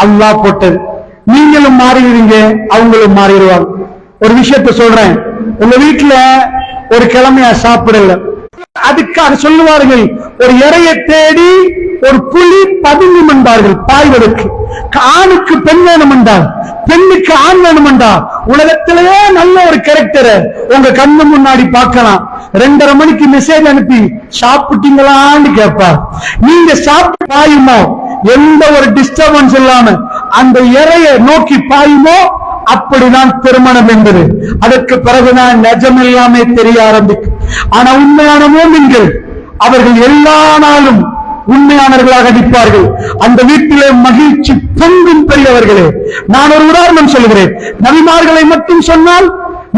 அல்லாஹ் போட்டது. நீங்களும் மாறிடுவீங்க, அவங்களும் மாறிடுவாங்க. ஒரு விஷயத்த சொல்றேன், உங்க வீட்டுல ஒரு கிழமையா சாப்பிடல, அதுக்காக சொல்லுவார்கள், ஒரு இறையை தேடி ஒரு புலி பதுங்கும் என்றார்கள் பாய்வதற்கு. ஆணுக்கு பெண் வேணும் என்றால், பெண்ணுக்கு ஆண் வேணும் என்றால், உலகத்திலேயே நல்ல ஒரு கேரக்டரை உங்க கண்ணு முன்னாடி பார்க்கலாம். 2:30 மணிக்கு மெசேஜ் அனுப்பி சாப்பிட்டீங்களான்னு கேட்பார். நீங்க சாப்பிட்டு பாயுமோ, எந்த ஒரு டிஸ்டர்பன்ஸ் இல்லாம அந்த இறையை நோக்கி பாயுமோ, அப்படிதான் திருமணம் என்பது. அதற்கு பிறகுதான் நிஜம் எல்லாமே தெரிய ஆரம்பிக்கும். ஆனா உண்மையான மூமின்கள் அவர்கள் எல்லா நாளும் உண்மையானவர்களாக நடிப்பார்கள். அந்த வீட்டிலே மகிழ்ச்சி பொங்கும். பெரியவர்களே, நான் ஒரு உதாரணம் சொல்லுகிறேன். நபிமார்களை மட்டும் சொன்னால்,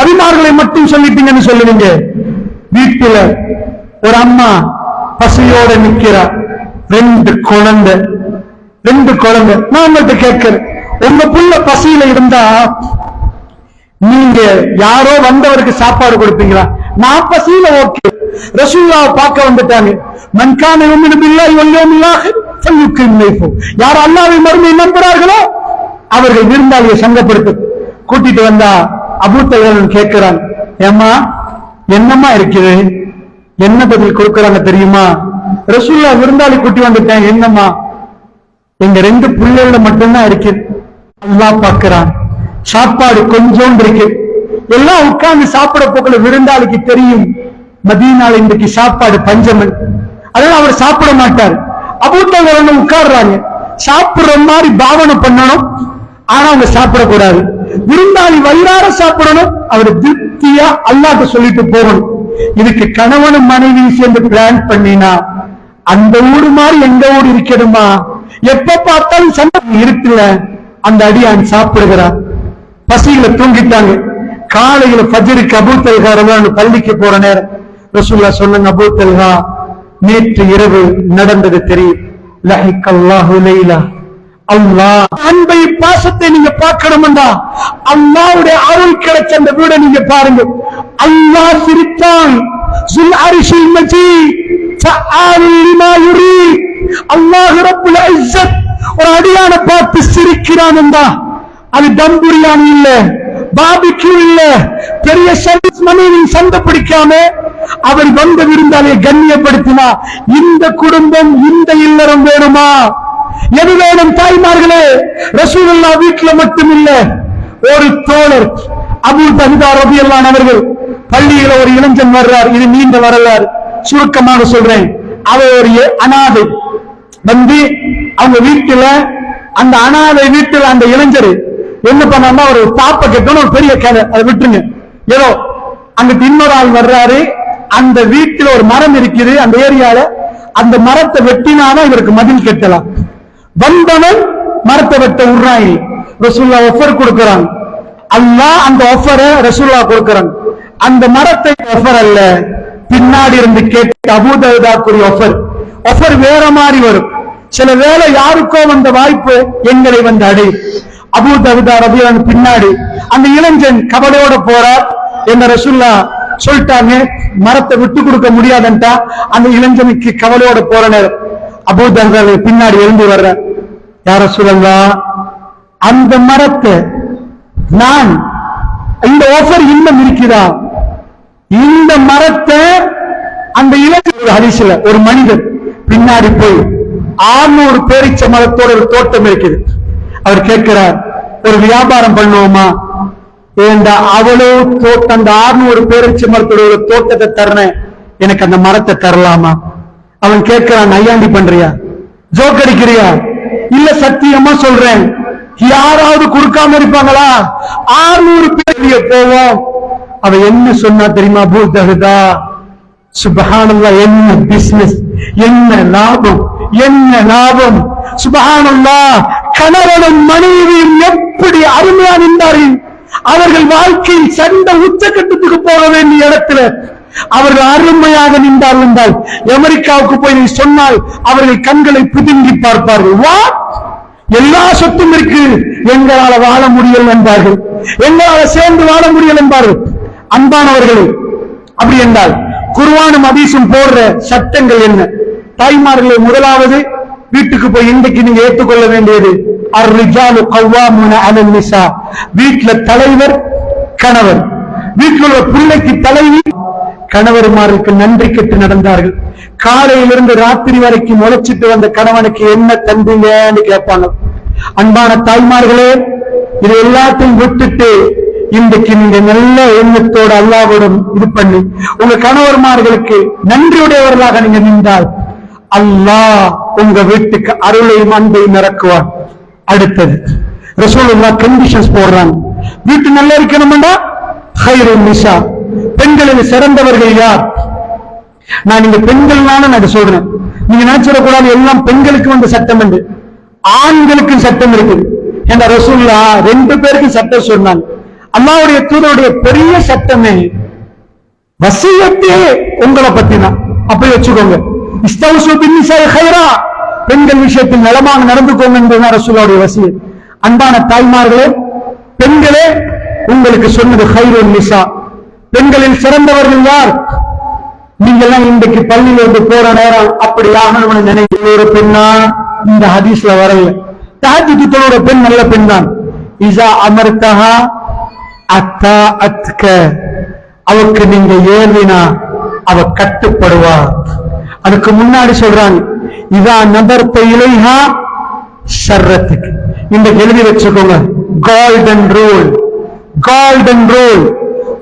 நபிமார்களை மட்டும் சொல்லிட்டீங்கன்னு சொல்லுவீங்க. வீட்டில ஒரு அம்மா பசியோட நிக்கிறார், 2 குழந்தை. நான் உங்கள்கிட்ட கேட்கிறேன், உங்க புள்ள பசியில இருந்தா நீங்க யாரோ வந்தவருக்கு சாப்பாடு கொடுப்பீங்களா? நான் பசியில ஓகே. ரசூலுல்லாஹ் பார்க்க வந்துட்டாங்க. மன் கான யுமினு பில்லாஹி வல் யௌமில் ஆகிர் ஃபல்யுக்ரிம் லைஃபு. யார் அல்லாஹ்வை மறுமையை நம்புறார்களோ அவர்கள் விருந்தாளியை சங்கப்படுத்த கூட்டிட்டு வந்தா அபூ தஹல் கேட்கிறான், ஏம்மா என்னம்மா இருக்குது? என்ன பதில் கொடுக்கறாங்க தெரியுமா? ரசூலுல்லாஹ் விருந்தாளி கூட்டி வந்துட்டேன். என்னம்மா? எங்க 2 பிள்ளைகள மட்டும்தான் இருக்கு. அல்லாஹ் பார்க்கிறான். சாப்பாடு கொஞ்சம் இருக்கு. எல்லாம் உட்கார்ந்து சாப்பிட போக்கல விருந்தாளிக்கு தெரியும் மதீனால இன்றைக்கு சாப்பாடு பஞ்சம். அதனால அவர் சாப்பிட மாட்டார். அபூ தஹல் உட்கார்றாங்க. சாப்பிடுற மாதிரி பாவனை பண்ணணும், ஆனா அவங்க சாப்பிடக்கூடாது. விருந்தாளி வயிறார சாப்பிடணும். அவர் திருப்தியா அல்லாஹ்ட்ட சொல்லிட்டு போகணும். இதுக்கு கணவனும் மனைவி சேர்ந்து பிளான் பண்ணினா அந்த ஊடு மாதிரி எங்க ஊடு இருக்கணுமா? எப்ப பார்த்தாலும் சண்டை இருக்குல்ல. அந்த அடியான் சாப்பிடுகிறார். பசியில தூங்கிட்டாங்க. காலையில ஃபஜ்ருக்கு அபூ தஹல் பள்ளிக்கு போற நேரம் ரசூலுல்லாஹ் சொன்னாங்க, அபூ தஹல் நேற்று இரவு நடந்தது தெரியும். லஹிகல்லாஹு லைலா. அல்லாஹ் அன்பை பாசத்தை நீங்க பார்க்கணும்டா, அல்லாஹ்வுடைய அருள் கிடைச்ச அந்த வீடை நீங்க பாருங்க. அல்லாஹ் சிரித்தான். ஸுல் அர்ஷில் மஜீத் ஃபஅல் லிமா யுரீத். அல்லாஹ் ரப்புல் இஸ்ஸத் ஒரு அடியான பார்த்து சிரிக்கிறான்டா. அது தம் பிரியாணி இல்ல, பாபிக்யூ இல்ல, பெரிய சர்வீஸ் மனைவி சண்டை பிடிக்காம அவர் வந்த விருந்தாலே கண்ணியப்படுத்தினா இந்த குடும்பம், இந்த இல்லறம் வேணுமா? எது வேணும் தாய்மார்களே? ரசூலுல்லாஹ் வீட்டுல மட்டும் இல்ல, ஒரு தோழர் அபூ தஹ்தா ரலியல்லாஹு அவர்கள் பள்ளியில ஒரு இளைஞன் வர்றார். இது நீண்ட வரலாறு, சுருக்கமாக சொல்றேன். அவர் ஒரு அனாதை வந்து அவங்க வீட்டுல, அந்த அனாதை வீட்டுல அந்த இளைஞர் என்ன பண்ணா, ஒரு தாப்ப கட்டணும், ஒரு பெரிய கதை, அதை விட்டுருங்க. ஏதோ அங்கிட்டு இன்னொரு ஆள் வர்றாரு. அந்த வீட்டுல ஒரு மரம் இருக்குது அந்த ஏரியால. அந்த மரத்தை வெட்டினாதான் இவருக்கு மதில் கட்டலாம். வந்தவன் மரத்தை வெட்ட விடுறாங்க. ரசூலுல்லாஹ் ஆஃபர் கொடுக்கறாங்க. அல்லாஹ் அந்த ஆஃபரை ரசூலுல்லாஹ் கொடுக்கறாங்க. அந்த மரத்தை ஆஃபர் அல்ல, பின்னாடி இருந்து கேட்ட அபூதர்தாக்குரிய ஆஃபர் வேற மாதிரி வரும். சில வேளை யாருக்கோ வந்த வாய்ப்பு எங்களை வந்து அடை. அபூதர்தா ரலியல்லாஹு அன்ஹு பின்னாடி அந்த இளைஞன் கவலையோட போறார். என்ன ரசூலுல்லாஹ் சொல்லிட்டாங்க, மரத்தை விட்டு கொடுக்க முடியாதுன்ட்டா. அந்த இளைஞனுக்கு கவலையோட போற நேரம் அபூதர்தா பின்னாடி எழுந்து வர்ற, யா ரசூலல்லாஹ், அந்த மரத்தை நான் இந்த ஆஃபர் இன்னும் இருக்குதா? இந்த மரத்தை அந்த இளைஞர் ஹதீஸ்ல ஒரு மனிதர் பின்னாடி போய் 600 பேரீச்ச மரத்தோட ஒரு தோட்டம் இருக்குது. அவர் கேட்கிறார், ஒரு வியாபாரம் பண்ணுவோமா? ஏண்டா அவ்வளவு தோட்டம், அந்த 600 பேரீச்ச மரத்தோட ஒரு தோட்டத்தை தர்றேன், எனக்கு அந்த மரத்தை தரலாமா? அவன் கேட்கிறான், நையாண்டி பண்றியா, ஜோக் அடிக்கிறியா? இல்ல சத்தியமா சொல்றேன், யாராவது கொடுக்காம இருப்பாங்களா? 600 பேர் போவோம். அவ என்ன சொன்னா தெரியுமா? அபூதர்தா, சுப்ஹானல்லாஹ், என்ன பிசினஸ், என்ன லாபம், என்ன லாபம்! சுப்ஹானல்லாஹ், கணவனும் மனைவியும் எப்படி அருமையா நின்றார்கள். அவர்கள் வாழ்க்கையில் சண்டை உச்சக்கட்டத்துக்கு போக வேண்டிய இடத்துல அவர்கள் அருமையாக நின்றார்கள் என்றால், அமெரிக்காவுக்கு போய் நீ சொன்னால் அவர்கள் கண்களை பிதுங்கி பார்ப்பார்கள். வாட், எல்லா சொத்தும் இருக்கு, எங்களால வாழ முடியல என்பார்கள், எங்களால சேர்ந்து வாழ முடியல என்பார்கள். அன்பானவர்களே, அப்படி என்றால் குர்ஆனும் ஹதீஸும் போடுற சட்டங்கள் என்ன? தாய்மார்களே, முதலாவது வீட்டுக்கு போய் இன்றைக்கு நீங்க ஏற்றுக்கொள்ள வேண்டியது, அர்-ரிஜாலு கவ்வாமுன அலன் நிஸா. வீட்டுல தலைவர் கணவர், வீட்டில் உள்ள பிள்ளைக்கு தலைவி. கணவர்மாருக்கு நன்றி கெட்டு நடந்தார்கள். காலையிலிருந்து ராத்திரி வரைக்கும் உழைச்சிட்டு வந்த கணவனுக்கு என்ன தந்தீங்கன்னு கேட்பாங்க. அன்பான தாய்மார்களே, இது எல்லாத்தையும் விட்டுட்டு இன்றைக்கு நீங்க நல்ல எண்ணத்தோட அல்லாஹ்வோடும் இது பண்ணி உங்க கணவர்மார்களுக்கு நன்றியுடையவர்களாக நீங்க நின்றால் அல்லாஹ் உங்க வீட்டுக்கு அருளையும் அன்பையும் இறக்குவார். அடுத்தது ரசூலுல்லாஹ் கண்டிஷன்ஸ் போடுறாங்க. வீட்டு நல்லா இருக்கணும்னா ஹைருன் நிஸா, பெண்களில் சிறந்தவர்கள் யார்? நான் நீங்க பெண்கள்னால நான் சொல்றேன், நீங்க நினைச்சிடக்கூடாது எல்லாம் பெண்களுக்கு வந்த சட்டம் என்று. ஆண்களுக்கு சட்டம் இருக்குது. என்ற ரசூலுல்லாஹ் 2 பேருக்கு சட்டம் சொன்னாங்க. அல்லாஹ்வுடைய தூதருடைய பெரிய சட்டமே வசியத்தே உங்களை பத்தி தான். அப்படி வச்சுக்கோங்க, இஸ்தௌசு பின்னிசாஇ கைரா, பெண்கள் விஷயத்தில் நலமாக நடந்துக்கோங்க என்பதுதான் ரசூலுல்லாஹ்வுடைய வசியத். அன்பான தாய்மார்களே, பெண்களே, உங்களுக்கு சொன்னது ஹைருன் நிஸா, பெண்களில் சிறந்தவர்கள் யார்? நீங்க எல்லாம் இன்றைக்கு பள்ளியில இருந்து போற நேரம் அப்படி ஆகணும்னு நினைக்கிற ஒரு பெண்ணா இந்த ஹதீஸ்ல வரல. தஹஜ்ஜுத் தொழுகிற பெண் நல்ல பெண் தான். இஸா அமர்தஹா அத்தஅத்க, அவருக்கு நீங்க ஏவினா அவ கட்டுப்படுவா. அதுக்கு முன்னாடி சொல்றாங்க, இதா நதர்த இலைஹா ஷர்ரத்துக். இந்த எழுதி வச்சுக்கோங்க, கோல்டன் ரூல், கோல்டன் ரூல்.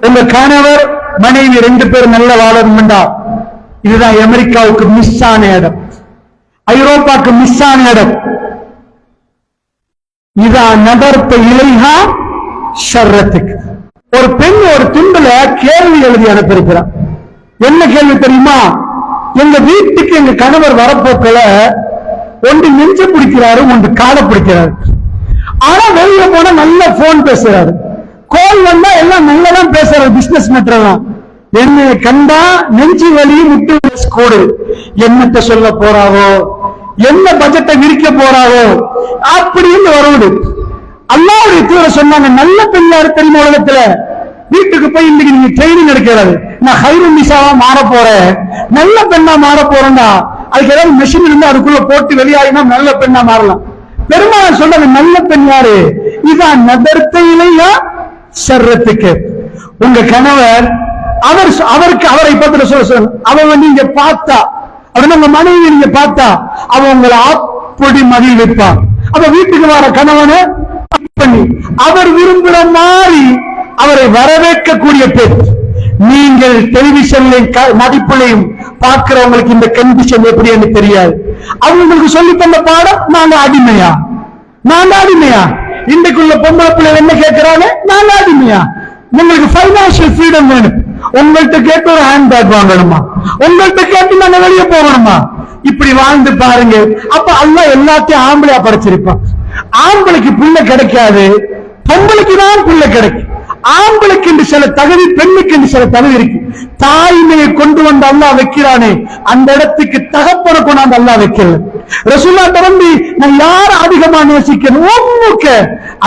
உங்க கணவர் மனைவி 2 பேர் நல்ல வாழணும்டா. இதுதான் அமெரிக்காவுக்கு மிஸ் ஆன இடம், ஐரோப்பாவுக்கு மிஸ் ஆன இடம். இதா நதர்த இலைஹா ஷர்ரத்துக். ஒரு பெண் ஒரு துண்டுல கேள்வி எழுதி அனுப்பியிருக்கிறார். என்ன கேள்வி தெரியுமா? எங்க வீட்டுக்கு எங்க கணவர் வரப்போக்கள ஒன்று நெஞ்ச பிடிக்கிறாரு, ஒன்று காலை பிடிக்கிறாரு. ஆனா வெளியே போனா நல்ல போன் பேசுறாரு, கோல் வந்தா எல்லாம் நல்லதான் பேசுறாரு, பிசினஸ் மேட்டர்லாம். என்ன கண்டா நெஞ்சு வலி, முட்டு கூடு. என்னத்த சொல்ல போறாவோ, என்ன பட்ஜெட்டை விரிக்க போறாவோ அப்படின்னு வருவது. அல்லாஹ்வுடைய தூதர் சொன்னாங்க, நல்ல பெண் யாரு தெரியுமா உலகத்துல? வீட்டுக்கு போய் இன்னைக்கு நீங்க ட்ரைனிங் எடுக்கிறது, நான் ஹைருன் நிஸாவா மாற போறேன், நல்ல பெண்ணா மாற போறேன்டா. அதுக்கு ஏதாவது மெஷின் இருந்து அதுக்குள்ள போட்டு வெளியாகினா நல்ல பெண்ணா மாறலாம். பெருமாள் சொல்றாங்க, நல்ல பெண் யாரு? இதான் நதர்த்த இலையா ஷர்ரத்துக்கு. உங்க கணவர் அவருக்கு அவரை பத்தி சொல்ல, அவ நீங்க பார்த்தா, அப்படின்னா உங்க மனைவி நீங்க பார்த்தா அவ உங்களை அப்படி மகிழ்விப்பான். அப்ப வீட்டுக்கு வர கணவனை பண்ணி அவர் விரும்புற மாதிரி அவரை வரவேற்கக்கூடிய பெண். நீங்கள் டெலிவிஷன்லையும் மதிப்புலையும் பார்க்கிறவங்களுக்கு இந்த கண்டிஷன் எப்படி என்று தெரியாது. அவங்களுக்கு சொல்லி தந்த பாடம், நாங்க அடிமையா, நாங்க அடிமையா. இன்றைக்குள்ள பொம்பளை பிள்ளை என்ன கேட்கிறாங்க, நாங்க அடிமையா. உங்களுக்கு பைனான்சியல் ஃப்ரீடம் வேணும், உங்கள்கிட்ட கேட்டு ஒரு ஹேண்ட்பேக் வாங்கணுமா, உங்கள்கிட்ட கேட்டு நாங்க வெளியே போகணுமா? இப்படி வாழ்ந்து பாருங்க. அப்ப அல்லாஹ் எல்லாத்தையும் ஆம்பளையா படைச்சிருப்பான். ஆம்பளைக்கு பிள்ளை கிடைக்காது, பொம்பளைக்கு தான் பிள்ளை கிடைக்கும். ஆம்பளைக்கு என்று சில தகுதி, பெண்ணுக்கு என்று சில தகுதி இருக்கு. தாய்மையை கொண்டு வந்து அல்லாஹ் வைக்கிறானே, அந்த இடத்துக்கு தகப்பனை கொண்டாந்து அல்லாஹ் வைக்கல. ரசூலுல்லாஹ் தரம்பி நான் யார அதிகமா நேசிக்கணும், உம்முக்க.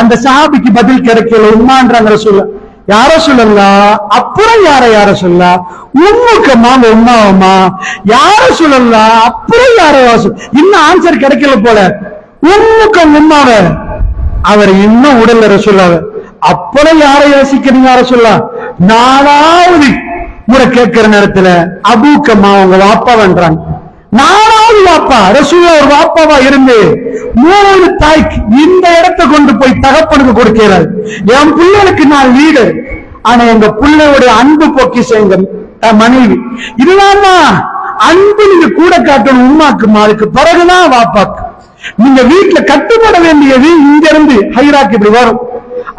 அந்த சஹாபிக்கு பதில் கிடைக்கல. உம்மான்றாங்க ரசூலுல்லாஹ். யார சொல்லலாம், அப்புறம் யார சொல்லலாம், உம்முக்கமா உம்மாவமா, யார சொல்லலாம், அப்புறம் யார இன்னும் ஆன்சர் கிடைக்கல போல. உம்முக்க உம்மாவ அவர் இன்னும் உடல்ல ரசூலுல்லாஹ். அப்புறம் யாரை யோசிக்கிறீங்க யார சொல்லலாம். 4வது முறை கேட்கிற நேரத்துல அபூக்கமா உங்க வாப்பாவன்றாங்க. 4வது வாப்பா ரசூலுல்லாஹ் ஒரு வாப்பாவா இருந்து 3வது தாய்க்கு இந்த இடத்தை கொண்டு போய் தகப்பனுக்கு கொடுக்கிறார். என் பிள்ளைகளுக்கு நான் லீடர், ஆனா எங்க பிள்ளையோட அன்பு பொக்கிஷம் எங்க மனைவி. இதுதான் அன்பு நீங்க கூட காட்டணும் உம்மாக்குமா. அதுக்கு பிறகுதான் வாப்பாக்கு. நீங்க வீட்டுல கட்டுப்பட வேண்டியது இங்க இருந்து ஹைராக்கு இப்படி வரும்.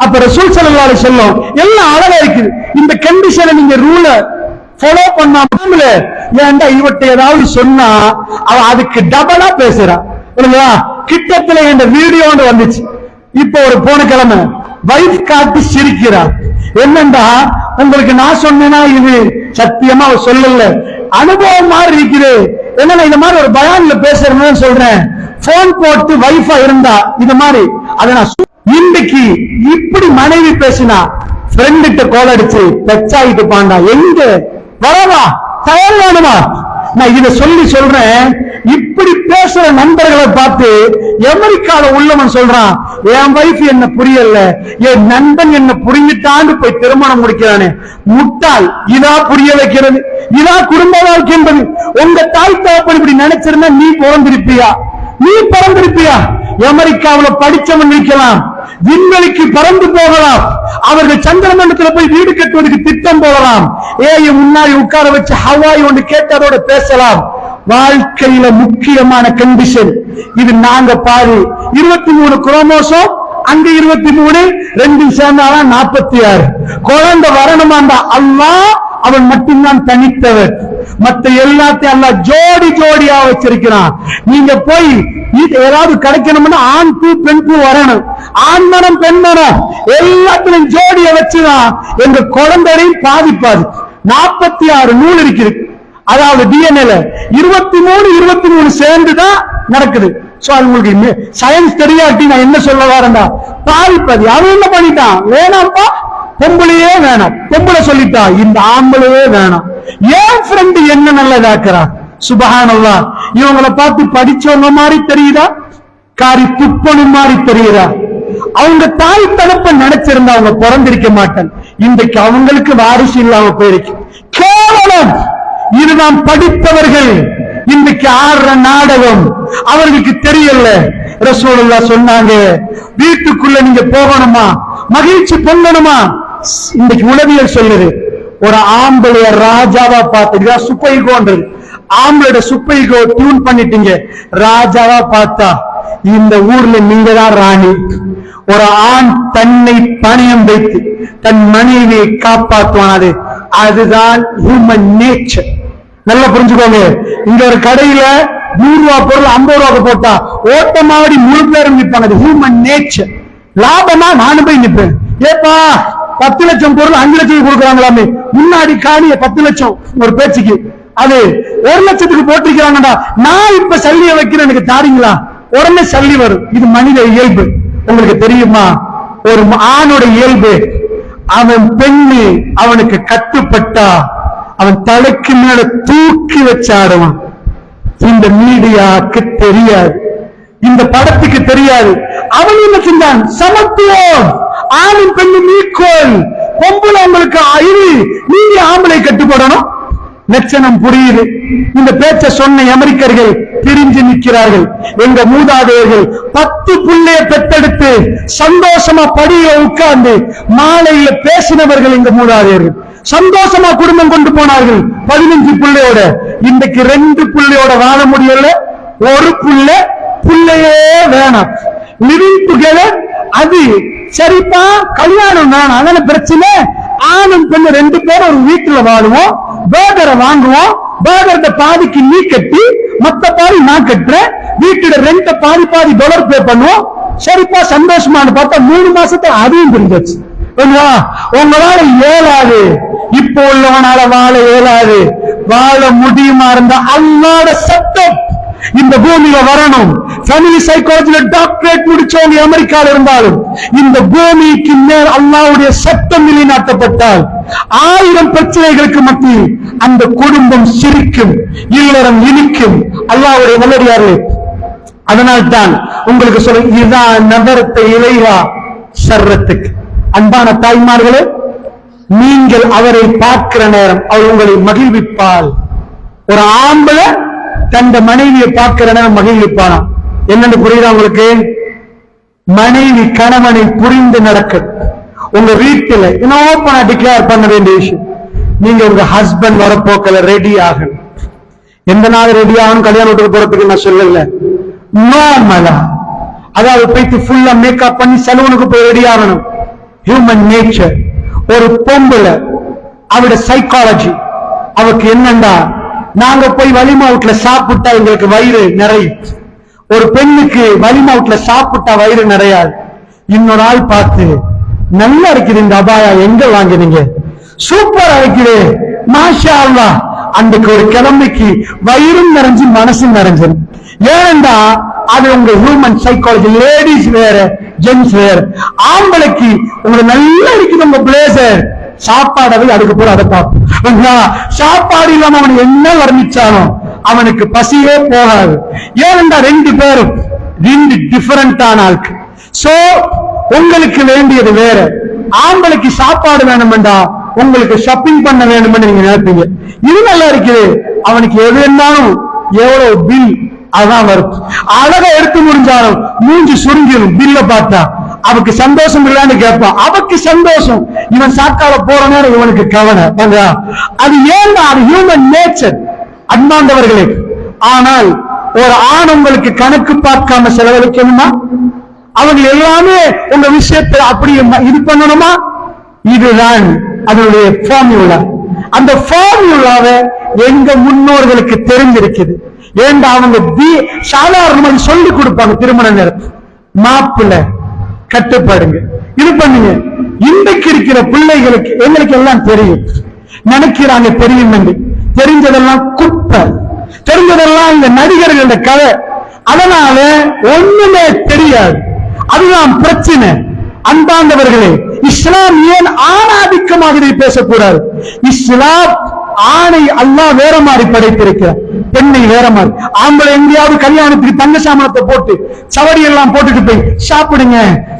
அப்ப ரசூல் ஸல்லல்லாஹு அலைஹி வஸல்லம் எல்லாம் அழகா இருக்குது. இந்த கண்டிஷனை நீங்க ரூல ஃபாலோ பண்ணாமல ஏன்டா இவட்ட ஏதாவது சொன்னா அவ அதுக்கு டபுளா பேசுறா. கிட்டத்துல இந்த வீடியோ வந்துச்சு. இப்ப ஒரு போன கிழமை வைஃப் காட்டி சிரிக்கிறார். என்னண்டா உங்களுக்கு நான் சொன்னேன்னா இது சத்தியமா அவ சொல்லல, அனுபவம் மாதிரி இருக்குது. என்ன இந்த மாதிரி ஒரு பயான்ல பேசுறேன்னு சொல்றேன். போன் போட்டு வைஃபா இருந்தா இது மாதிரி அதை நான் இன்னைக்கு இப்படி மனைவி பேசினா ஃப்ரெண்ட்கிட்ட கோல் அடிச்சு பெச்சாயிட்டு பாண்டா எங்க வரவா தயாரானுமா. நான் இத சொல்றேன். இப்படி பேசுற நண்பர்களை பார்த்து அமெரிக்கால உள்ளவன் சொல்றான், என் வைஃப் என்ன புரியல, என் நண்பன் என்ன புரிஞ்சுட்டான்னு போய் திருமணம் முடிக்கிறானே. முட்டாள். இதா புரிய வைக்கிறது, இதா குடும்ப வாழ்க்கை என்பது. உங்க தாய் தகப்பன் இப்படி நினைச்சிருந்தா நீ பிறந்திருப்பியா? அமெரிக்காவில் படிச்சவன் இருக்கலாம், விண்வெளிக்கு பறந்து போகலாம், அவர்கள் சந்திரமண்டலத்தில் போய் வீடு கட்டுவதற்கு திட்டம் போகலாம், முன்னாடி உட்கார வச்சு ஹவாய் ஒன்று கேட்டதோட பேசலாம். வாழ்க்கையில முக்கியமான கண்டிஷன் இது. நாங்க பாரு 23 குரோமோசோம், அங்க 23, 2 சேர்ந்தாலும் 46. குழந்தை வரணுமாண்டா அல்லாஹ் அவன் மட்டும்தான் தனித்தவர். மற்ற எல்லாத்தையும் அல்லாஹ் ஜோடி ஜோடியா வச்சிருக்கிறான். நீங்க போய் ஏதாவது கிடைக்கணும்னா ஆண் பூ பெண் பூ வரணும், ஆண் மனம் பெண் மனம் எல்லாத்திலும் ஜோடிய வச்சுதான் எங்க குழந்தையும் பாதிப்பாது. 46 நூல் இருக்குது. அதாவது டிஎன்ஏல 23 சேர்ந்துதான் நடக்குது. உங்களுக்கு சயின்ஸ் தெரியாட்டி நான் என்ன சொல்ல வரேன்டா, பாதிப்பது. அவன் என்ன பண்ணிட்டான், வேணாம்ப்பா பொம்பளையே வேணாம், பொம்பளை சொல்லிட்டா இந்த ஆம்பளையே வேணாம். ஏன் ஃப்ரெண்டு என்ன நல்லதாக்குறான். சுபஹானல்லாஹ். இவங்களை பார்த்து படிச்சவங்க மாதிரி தெரியுதா, காரி துப்பணும் மாதிரி தெரியுதா? அவங்க தாய் தகப்ப நினைச்சிருந்தா அவங்க பிறந்திருக்க மாட்டாங்க. இன்றைக்கு அவங்களுக்கு வாரிசு இல்லாம போயிருக்கு. கேவலம். இதுதான் படித்தவர்கள் இன்றைக்கு ஆடுற நாடகம். அவர்களுக்கு தெரியல. ரசூலுல்லாஹ் சொன்னாங்க, வீட்டுக்குள்ள நீங்க போகணுமா, மகிழ்ச்சி பொங்கணுமா. இன்றைக்கு உளவியல் சொல்லுது, ஒரு ஆம்பளைய ராஜாவா பார்த்து சுப்பைகோன்றது, ஆம்பளோட சுப்பைகோ டியூன் பண்ணிட்டீங்க, ராஜாவா பார்த்தா இந்த ஊர்ல நீங்க தான் ராணி. ஒரு ஆண் தன்னை பணியம் வைத்து தன் மனைவியை காப்பாற்றுவானது, அதுதான் ஹியூமன் நேச்சர். நல்லா புரிஞ்சுக்கோங்க. இங்க ஒரு கடையில 100 ரூபாய் பொருள் 50 ரூபாய்க்கு போட்டா ஓட்டமாடி முழு பேரும் நிற்பாங்க. அது ஹியூமன் நேச்சர். லாபமா நானும் போய் நிற்பேன். ஏப்பா 10 லட்சம் பொருள் 5 லட்சம் கொடுக்குறாங்களாமே, முன்னாடி காணிய 10 லட்சம் ஒரு பேச்சுக்கு, அது 1 லட்சத்துக்கு போட்டிருக்கிறாங்கடா, நான் இப்ப சல்லிய வைக்கிறேன் எனக்கு தாரீங்களா, உடனே சல்லி வரும். இது மனித இயல்பு. உங்களுக்கு தெரியுமா, ஒரு ஆணோட இயல்பு, அவன் பெண்ணு அவனுக்கு கட்டுப்பட்டா அவன் தலைக்கு மேல தூக்கி வச்சாடுவான். இந்த மீடியாவுக்கு தெரியாது, இந்த படத்துக்கு தெரியாது. அவன் என்ன செஞ்சான், சமத்துவம், ஆணும் பெண்ணும் ஈக்குவல், பொம்பளை உங்களுக்கு இது, நீங்க ஆம்பளை கட்டுப்படணும். லட்சணம் புரியுது. இந்த பேச்ச சொன்ன அமெரிக்கர்கள் பிரிஞ்சு நிற்கிறார்கள். எங்க மூதாதையர்கள் 10 பிள்ளைய பெத்தெடுத்து சந்தோஷமா படிய உட்கார்ந்து மாலையில பேசினவர்கள் எங்க மூதாதையர்கள். சந்தோஷமா குடும்பம் கொண்டு போனார்கள் 15 பிள்ளையோட. இன்றைக்கு 2 பிள்ளையோட வாழ முடியல, ஒரு பிள்ளையே வேணாம். லிவிங் டுகெதர் அது சரிப்பா, கல்யாணம் வேணாம், அதான பிரச்சனை. ஆணும் பெண்ணு 2 பேரும் ஒரு வீட்டுல வாழுவோம், பேர்கரை வாங்குவோம், பேர்கர்ட பாதிக்கு நீ கட்டி மத்த பாதி நான் கட்டுறேன், வீட்டுல ரெண்ட பாதி $1 பே பண்ணுவோம், சரிப்பா சந்தோஷமானு பார்த்தா 3 மாசத்துல அதையும் பிரிஞ்சாச்சு. உங்களால இயலாது, இப்போ உள்ளவனால வாழ இயலாது. வாழ முடியுமா இருந்தா அல்லாஹ்வோட சட்டம் இந்த பூமியில வரணும். ஃபேமிலி சைக்காலஜில டாக்டரேட் முடிச்சவங்க அமெரிக்கால இருந்தாலும் இந்த பூமிக்கு மேல் அல்லாஹ்வுடைய சட்டம் நிலைநாட்டப்பட்டால் 1000 பிரச்சனைகளுக்கு மத்தியில் அந்த குடும்பம் சிரிக்கும், இல்லறம் இனிக்கும். அல்லாஹ்வுடைய நல்லடியார்களே, அதனால்தான் உங்களுக்கு சொல்ல இதான் நகரத்தை இலைவா சர்றத்துக்கு. அன்பான தாய்மார்களே, நீங்கள் அவரை பார்க்கிற நேரம் அவர் உங்களை மகிழ்விப்பால். ஒரு ஆம்பளை தன் மனைவியை பார்க்கிற நேரம் மகிழ்விப்பானா? என்னன்னு புரியுதா உங்களுக்கு? மனைவி கணவனை புரிந்து நடக்க உங்க வீட்டுல ஓப்பனா டிக்ளேர் பண்ண வேண்டிய விஷயம். நீங்க உங்க ஹஸ்பண்ட் வரப்போக்கல ரெடி ஆகணும். எந்த நாள் ரெடி ஆகணும் கல்யாண வீட்டுக்கு போறதுக்கு நான் சொல்லல. நார்மலா, அதாவது போயிட்டு ஃபுல்லா மேக்கப் பண்ணி சலூனுக்கு போய் ரெடி ஆகணும். Human nature. ஒரு பொம்புல அவட சைக்காலஜி அவருக்கு என்னண்டா, நாங்க போய் வலிமா வீட்டுல சாப்பிட்டா எங்களுக்கு வயிறு நிறையும். ஒரு பெண்ணுக்கு வலிமா வீட்டுல சாப்பிட்டா வயிறு நிறையாது. இன்னொரு ஆள் பார்த்து நல்லா இருக்குது இந்த அபாயா, எங்க வாங்கினீங்க, சூப்பரா இருக்குது, மாஷா அல்லாஹ். அன்றைக்கு ஒரு கிழமைக்கு வயிறும் நிறைஞ்சு மனசும் நிறைஞ்சது. ஏனென்றா அது உங்க ஹியூமன் சைக்காலஜி. லேடிஸ் வேற, ஜென்ஸ் வேற. ஆம்பளைக்கு உங்களுக்கு நல்லா இருக்குது உங்க பிளேசர், சாப்பாடவை அதுக்கு போற அதை பார்ப்போம். சாப்பாடு இல்லாம அவன் என்ன வர்ணிச்சானோ அவனுக்கு பசியே போகாது. ஏனென்றா 2 பேரும் 2 டிஃபரண்டான ஆளுக்கு. சோ உங்களுக்கு வேண்டியது வேற. ஆம்பளைக்கு சாப்பாடு வேணும்டா, உங்களுக்கு ஷாப்பிங் பண்ண வேணும்னு நீங்க நினைப்பீங்க. இது நல்லா இருக்குது, அவனுக்கு எது இருந்தாலும் எவ்வளவு பில் அதான் வரும். அழகா எடுத்து முடிஞ்சாலும் மூஞ்சி சுருங்கிடும் பில்ல பார்த்தா. அவருக்கு சந்தோஷம் இல்லைன்னு கேட்பான். அவருக்கு சந்தோஷம், இவன் சாக்கால போற நேரம் இவனுக்கு கவலை. அது ஏன்? அது ஹியூமன் நேச்சர். அன்பாண்டவர்களே, ஆனால் ஒரு ஆண் உங்களுக்கு கணக்கு பார்க்காம செலவழிக்கணுமா? அவங்க எல்லாமே உங்க விஷயத்தை அப்படி இது பண்ணணுமா? இதுதான் அதனுடைய ஃபார்முலா. அந்த ஃபார்முலாவை எங்க முன்னோர்களுக்கு தெரிஞ்சிருக்குது. ஏண்டா அவங்க சாதாரணமாக சொல்லி கொடுப்பாங்க. திருமண நேரத்தில் மாப்பிள்ளை கட்டுப்பாடுங்க, இது பண்ணுங்க. இன்றைக்கு இருக்கிற பிள்ளைகளுக்கு எங்களுக்கு எல்லாம் தெரியும், நினைக்கிறாங்க தெரியும் என்று. தெரிஞ்சதெல்லாம் குப்பை, தெரிஞ்சதெல்லாம் இந்த நடிகர்களோட கதை. அதனால ஒண்ணுமே தெரியாது. அதுதான் பிரச்சனை. அன்பாண்டவர்களே, இஸ்லாம் ஏன் ஆணாதிக்கமாக இதை பேசக்கூடாது? இஸ்லாம் ஆணை அல்லாஹ் வேற மாதிரி படைத்திருக்கிறார், பெண்ணை வேற மாதிரி. ஆம்பளை எங்கேயாவது கல்யாணத்துக்கு தங்க சாமானத்தை போட்டு சவடி எல்லாம் போட்டுட்டு போய் சாப்பிடுங்க,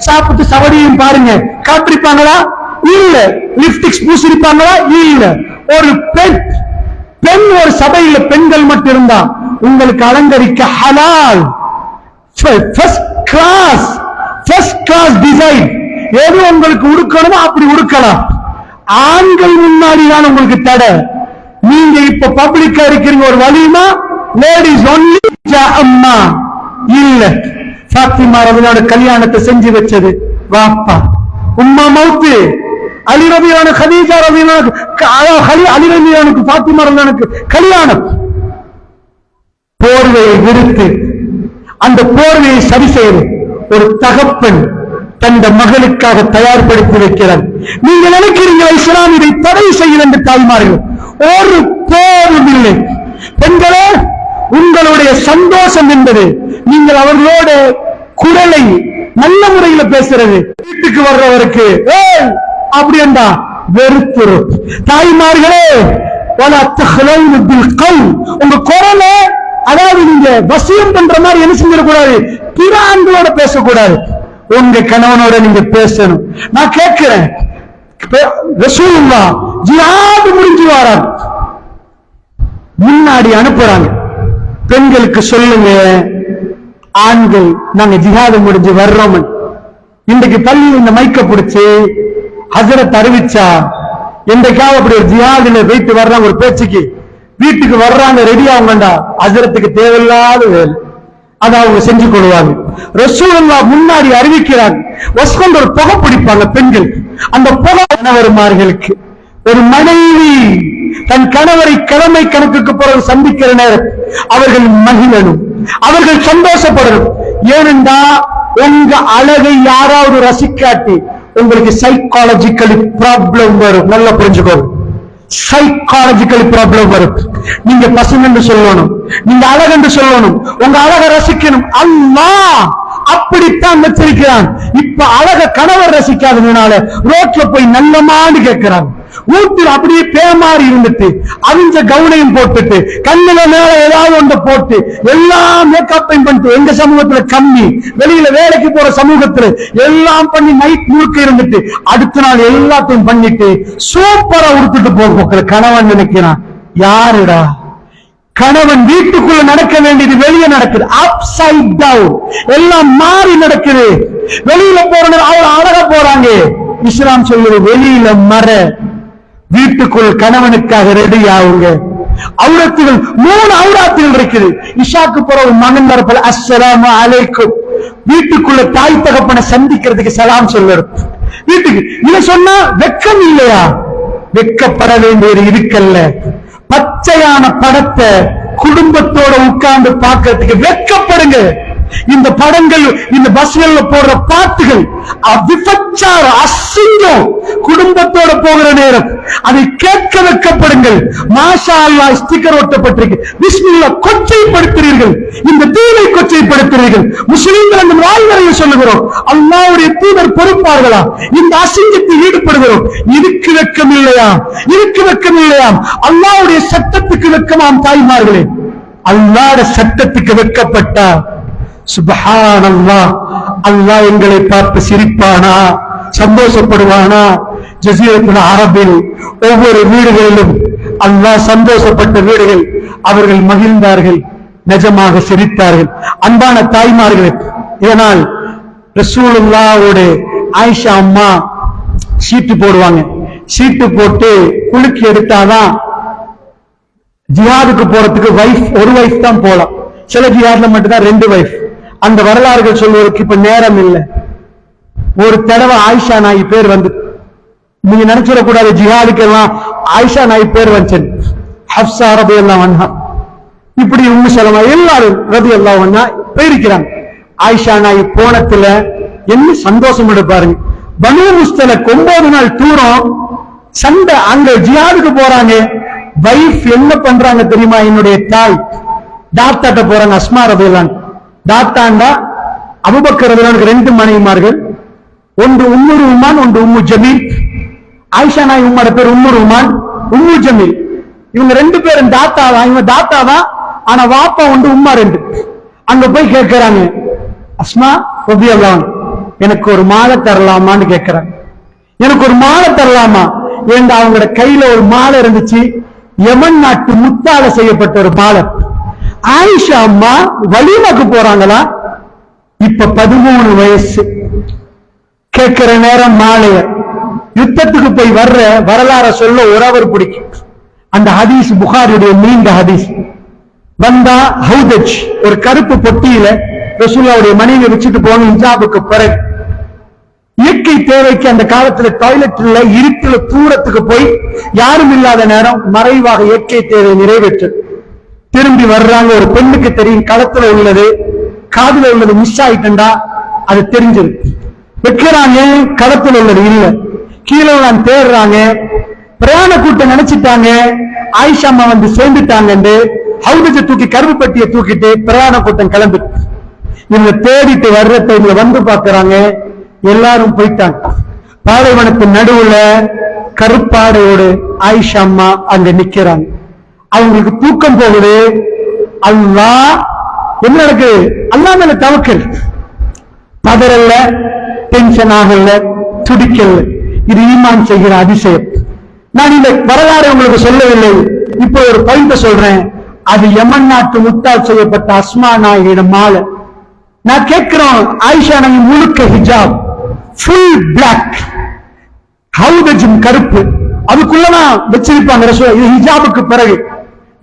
சாப்பிட்டு சவடியும் பாருங்க காப்பிருப்பாங்களா? இல்ல. லிப்டிக்ஸ் பூசிருப்பாங்களா? இல்ல. ஒரு பெண் ஒரு சபையில பெண்கள் மட்டும் இருந்தா உங்களுக்கு அலங்கரிக்க ஹலால், ஃபர்ஸ்ட் கிளாஸ் டிசைன். எது உங்களுக்கு உடுக்கணுமோ அப்படி உடுக்கலாம். ஆண்கள் முன்னாடி தான் உங்களுக்கு தடை. நீங்க இப்ப பப்ளிக்கா இருக்கிறீங்க, ஒரு வலிமா லேடிஸ் ஒன்லி அம்மா இல்ல. ஃபாத்திமா ரலியல்லாஹு கல்யாணத்தை செஞ்சு வச்சது வாப்பா, உம்மா மௌத்து. அலி ரலியல்லாஹு கதீஜா ரலியல்லாஹு அலி ரலியல்லாஹு ஃபாத்திமா ரலியல்லாஹு கல்யாணம். போர்வையை விடுத்து அந்த போர்வையை சரி செய்து ஒரு தகப்பன் தன் மகளுக்காக தயார்படுத்தி வைக்கிறார். நீங்க நினைக்கிறீங்களா இஸ்லாம் இதை தடை செய்யும் என்று? தாய்மார்கள் ஒரு போரும் இல்லை. பெண்களே, உங்களுடைய சந்தோஷம் என்பது நீங்கள் அவர்களோட குரலை நல்ல முறையில் பேசுறது. வீட்டுக்கு வர்றவருக்கு அப்படி என்றா வெறுத்துரு. தாய்மார்களே, உங்க குரலை, அதாவது நீங்க வசியம் பண்ற மாதிரி என்ன செஞ்சிடக்கூடாது, பிற ஆண்களோட பேசக்கூடாது. உங்க கணவனோட நீங்க பேசணும். நான் கேட்கிறேன், ரசூலுல்லாஹ் ஜிஹாத் முடிஞ்சு வராங்க, முன்னாடி அனுப்புறாங்க, பெண்களுக்கு சொல்லுங்க, ஆண்கள் நாங்க ஜிஹாத் முடிஞ்சு வர்றோம். இன்றைக்கு பள்ளி இந்த மைக்க பிடிச்சு ஹஜரத் அறிவிச்சா, இன்றைக்காக அப்படி ஒரு ஜிஹாதுல போயிட்டு வர்றாங்க, ஒரு பேச்சுக்கு வீட்டுக்கு வர்றாங்க, ரெடி ஆகுங்கண்டா, ஹஜரத்துக்கு தேவையில்லாத வேலை அதை அவங்க செஞ்சு கொள்வாங்க. ரசூலுல்லாஹ் முன்னாடி அறிவிக்கிறாங்க, வஸ்கொண்டு ஒரு புகை பிடிப்பாங்க பெண்கள். அந்த புகை கணவர்மார்களுக்கு, ஒரு மனைவி தன் கணவரை கிழமை கணக்குக்கு பிறகு சந்திக்கிற நேரம் அவர்கள் மகிழணும், அவர்கள் சந்தோஷப்படணும். ஏனென்றா உங்க அழகை யாராவது ரசிக்காட்டி உங்களுக்கு சைக்காலஜிக்கலி ப்ராப்ளம் வரும். நல்லா புரிஞ்சுக்கோங்க, சைக்காலஜிக்கல் ப்ராப்ளம் வரும். நீங்க பசங்க என்று சொல்லணும், நீங்க அழகென்று சொல்லணும், உங்க அழகை ரசிக்கணும். அல்லாஹ் அப்படித்தான் வச்சிருக்கிறான். இப்ப அழக கணவர் ரசிக்காததுனால ரோட்ல போய் நல்லமான்னு கேட்கிறாங்க. வீட்டில் அப்படியே பேமாறி இருந்துட்டு அவிஞ்ச கவுனையும் போட்டுட்டு கண்ணுல மேல ஏதாவது ஒன்று போட்டு எல்லாம் மேக்கப்பையும் பண்ணிட்டு, எங்க சமூகத்துல கம்மி, வெளியில வேலைக்கு போற சமூகத்துல எல்லாம் பண்ணி நைட் முழுக்க இருந்துட்டு அடுத்த நாள் எல்லாத்தையும் பண்ணிட்டு சூப்பரா உடுத்துட்டு போக கணவன் நினைக்கிறான். யாருடா கணவன்? வீட்டுக்குள்ள நடக்க வேண்டியது வெளியே நடக்குது, அப்சைட் டவுன், எல்லாம் மாறி நடக்குது. வெளியில போற அவள் அழகா போறாங்க. இஸ்லாம் சொல்லுது வெளியில மர, வீட்டுக்குள் கணவனுக்காக ரெடி ஆகுங்க. அவுரத்துகள் 3 அவுராத்துகள் இருக்குது. இஷாக்கு பிறகு மகன் வரப்பல அஸ்ஸலாமு அலைக்கும், வீட்டுக்குள்ள தாய் தகப்பனை சந்திக்கிறதுக்கு சலாம் சொல்லு. வீட்டுக்கு இத சொன்னா வெக்கம் இல்லையா? வெக்கப்பட வேண்டியது இருக்கல்ல. பச்சையான படத்தை குடும்பத்தோட உட்கார்ந்து பார்க்கறதுக்கு வெக்கப்படுங்க. இந்த படங்கள், இந்த பஸ்கள்ல போடுற பாட்டுகள் விபச்சார அசிங்கம். குடும்பத்தோட போகிற நேரம் அதை கேட்க வைக்கப்படுங்கள். மாஷா அல்லாஹ் ஸ்டிக்கர் ஒட்டப்பட்டிருக்கு, பிஸ்மில்லா கொச்சைப்படுத்துறீர்கள், இந்த தீனை கொச்சைப்படுத்துறீர்கள். முஸ்லிம்கள் அந்த வாழ்வரையை சொல்லுகிறோம், அல்லாஹ்வுடைய தூதர் பொறுப்பார்களா? இந்த அசிங்கத்தில் ஈடுபடுகிறோம். இதுக்கு வெக்கம் இல்லையா? இதுக்கு வெக்கம் இல்லையா? அல்லாஹ்வுடைய சட்டத்துக்கு வெக்கமாம் தாய்மார்களே. அல்லாஹ்வுடைய சட்டத்துக்கு வெக்கப்பட்டா சுப்ஹானல்லாஹ், அல்லாஹ் எங்களை பார்த்து சிரிப்பானா, சந்தோஷப்படுவானா? ஜஸீரத்துல் அரபில் ஒவ்வொரு வீடுகளிலும் அல்லாஹ் சந்தோஷப்பட்ட வீடுகள், அவர்கள் மகிழ்ந்தார்கள், நிஜமாக சிரித்தார்கள். அன்பான தாய்மார்களே, இதனால் ரசூலுல்லாஹ்வோட ஆயிஷா அம்மா சீட்டு போடுவாங்க. சீட்டு போட்டு குலுக்கி எடுத்தாதான் ஜிஹாதுக்கு போறதுக்கு ஒரு வைஃப் தான் போலாம். சில ஜிஹாத்ல மட்டும்தான் 2 வைஃப். அந்த வரலாறுகள் சொல்வதற்கு இப்ப நேரம் இல்லை. ஒரு தடவை ஆயிஷா நாயி பேர் வந்து, நீங்க நினைச்சிடக்கூடாது ஜிஹாதுக்கெல்லாம் ஆயிஷா நாயி பேர் வந்து, ஹப்ஸா ரலியல்லாஹு அன்ஹா, இப்படி உம்மு சலமா எல்லாரும் ரலியல்லாஹு அன்ஹா போயிருக்கிறாங்க. ஆயிஷா நாயி போனத்துல என்ன சந்தோஷம் எடுப்பாருங்க. பனு முஸ்தலக் 9 நாள் தூரம் சண்டை, அங்க ஜிஹாதுக்கு போறாங்க. வைஃப் என்ன பண்றாங்க தெரியுமா? என்னுடைய தாய் தாத்தாட்ட போறாங்க. அஸ்மா ரலியல்லாஹு அன்ஹா தாத்தாண்டா அபூபக்கர் ரலியல்லாஹு 2 மனைவிமார்கள், ஒன்று உம்மு ருமான், ஒன்று உம்மு ஜமீல். ஆயிஷா நாயி உம்மோட பேர் உம்மு ருமான், உம்மு ஜமீல். இவங்க 2 பேரும் தாத்தாவா? இவங்க தாத்தாவா, ஆனா வாப்பா ஒன்று, உம்மா 2. அங்க போய் கேட்கிறாங்க, அஸ்மா ரலியல்லாஹு அன்ஹா எனக்கு ஒரு மாலை தரலாமான்னு கேட்கிறாங்க. எனக்கு ஒரு மாலை தரலாமா? ஏண்டா அவங்களோட கையில ஒரு மாலை இருந்துச்சு, யமன் நாட்டு முத்தால செய்யப்பட்ட ஒரு மாலை. ஆயிஷா அம்மா வலிமாக்கு போறாங்களா? இப்ப 13 வயசு. கேட்கிற நேரம் மாலைய யுத்தத்துக்கு போய் வர்ற வரலாற சொல்ல ஒரு பிடிக்கும். அந்த ஹதீஸ் புகாரியுடைய நீண்ட ஹதீஸ். வந்தா ஹவுதஜ் ஒரு கருப்பு பொட்டியில ரசூலுல்லாஹ்வுடைய மனைவி வச்சுட்டு போன ஹிஜாபுக்கு பிறகு இயற்கை தேவைக்கு அந்த காலத்துல டாய்லெட்ல இருட்டுல தூரத்துக்கு போய் யாரும் இல்லாத நேரம் மறைவாக இயற்கை தேவை நிறைவேற்று திரும்பி வர்றாங்க. ஒரு பெண்ணுக்கு தெரியும் களத்துல உள்ளது, காதுல உள்ளது மிஸ் ஆயிட்டா அது தெரிஞ்சது. வைக்கிறாங்க, களத்துல உள்ளது இல்ல, கீழே நான் தேடுறாங்க. பிரயாண கூட்டம் நினைச்சிட்டாங்க ஆயிஷா அம்மா வந்து சேர்ந்துட்டாங்க. ஹவுதஜ தூக்கி கருப்பு பெட்டியை தூக்கிட்டு பிரயாண கூட்டம் கிளம்பி இவங்க தேடிட்டு வர்றத இவங்க வந்து பாக்குறாங்க. எல்லாரும் போயிட்டாங்க. பாலைவனத்தின் நடுவுல கருப்பாடையோடு ஆயிஷா அம்மா அங்க நிக்கிறாங்க. அவங்களுக்கு தூக்கம் போகுது. அல்லாஹ் என்ன நடக்குது? அல்லாஹ் மேல தவக்கல், பதறல்ல, டென்ஷன் ஆகல, துடிக்கல. இது ஈமான் செய்கிற அதிசயம். நான் இந்த வரலாறு உங்களுக்கு சொல்லவில்லை, இப்போ ஒரு பாயிண்ட் சொல்றேன். அது யமன் நாட்டு முத்தால் செய்யப்பட்ட அஸ்மா நாயகியோட மாலை. நான் கேட்கிறோம், ஆயிஷா நாயகி முழுக்க ஹிஜாப், ஃபுல் பிளாக், ஹவுதஜும் கருப்பு, அதுக்குள்ளதான் வச்சிருப்பாங்க ரசூல். இது ஹிஜாபுக்கு பிறகு.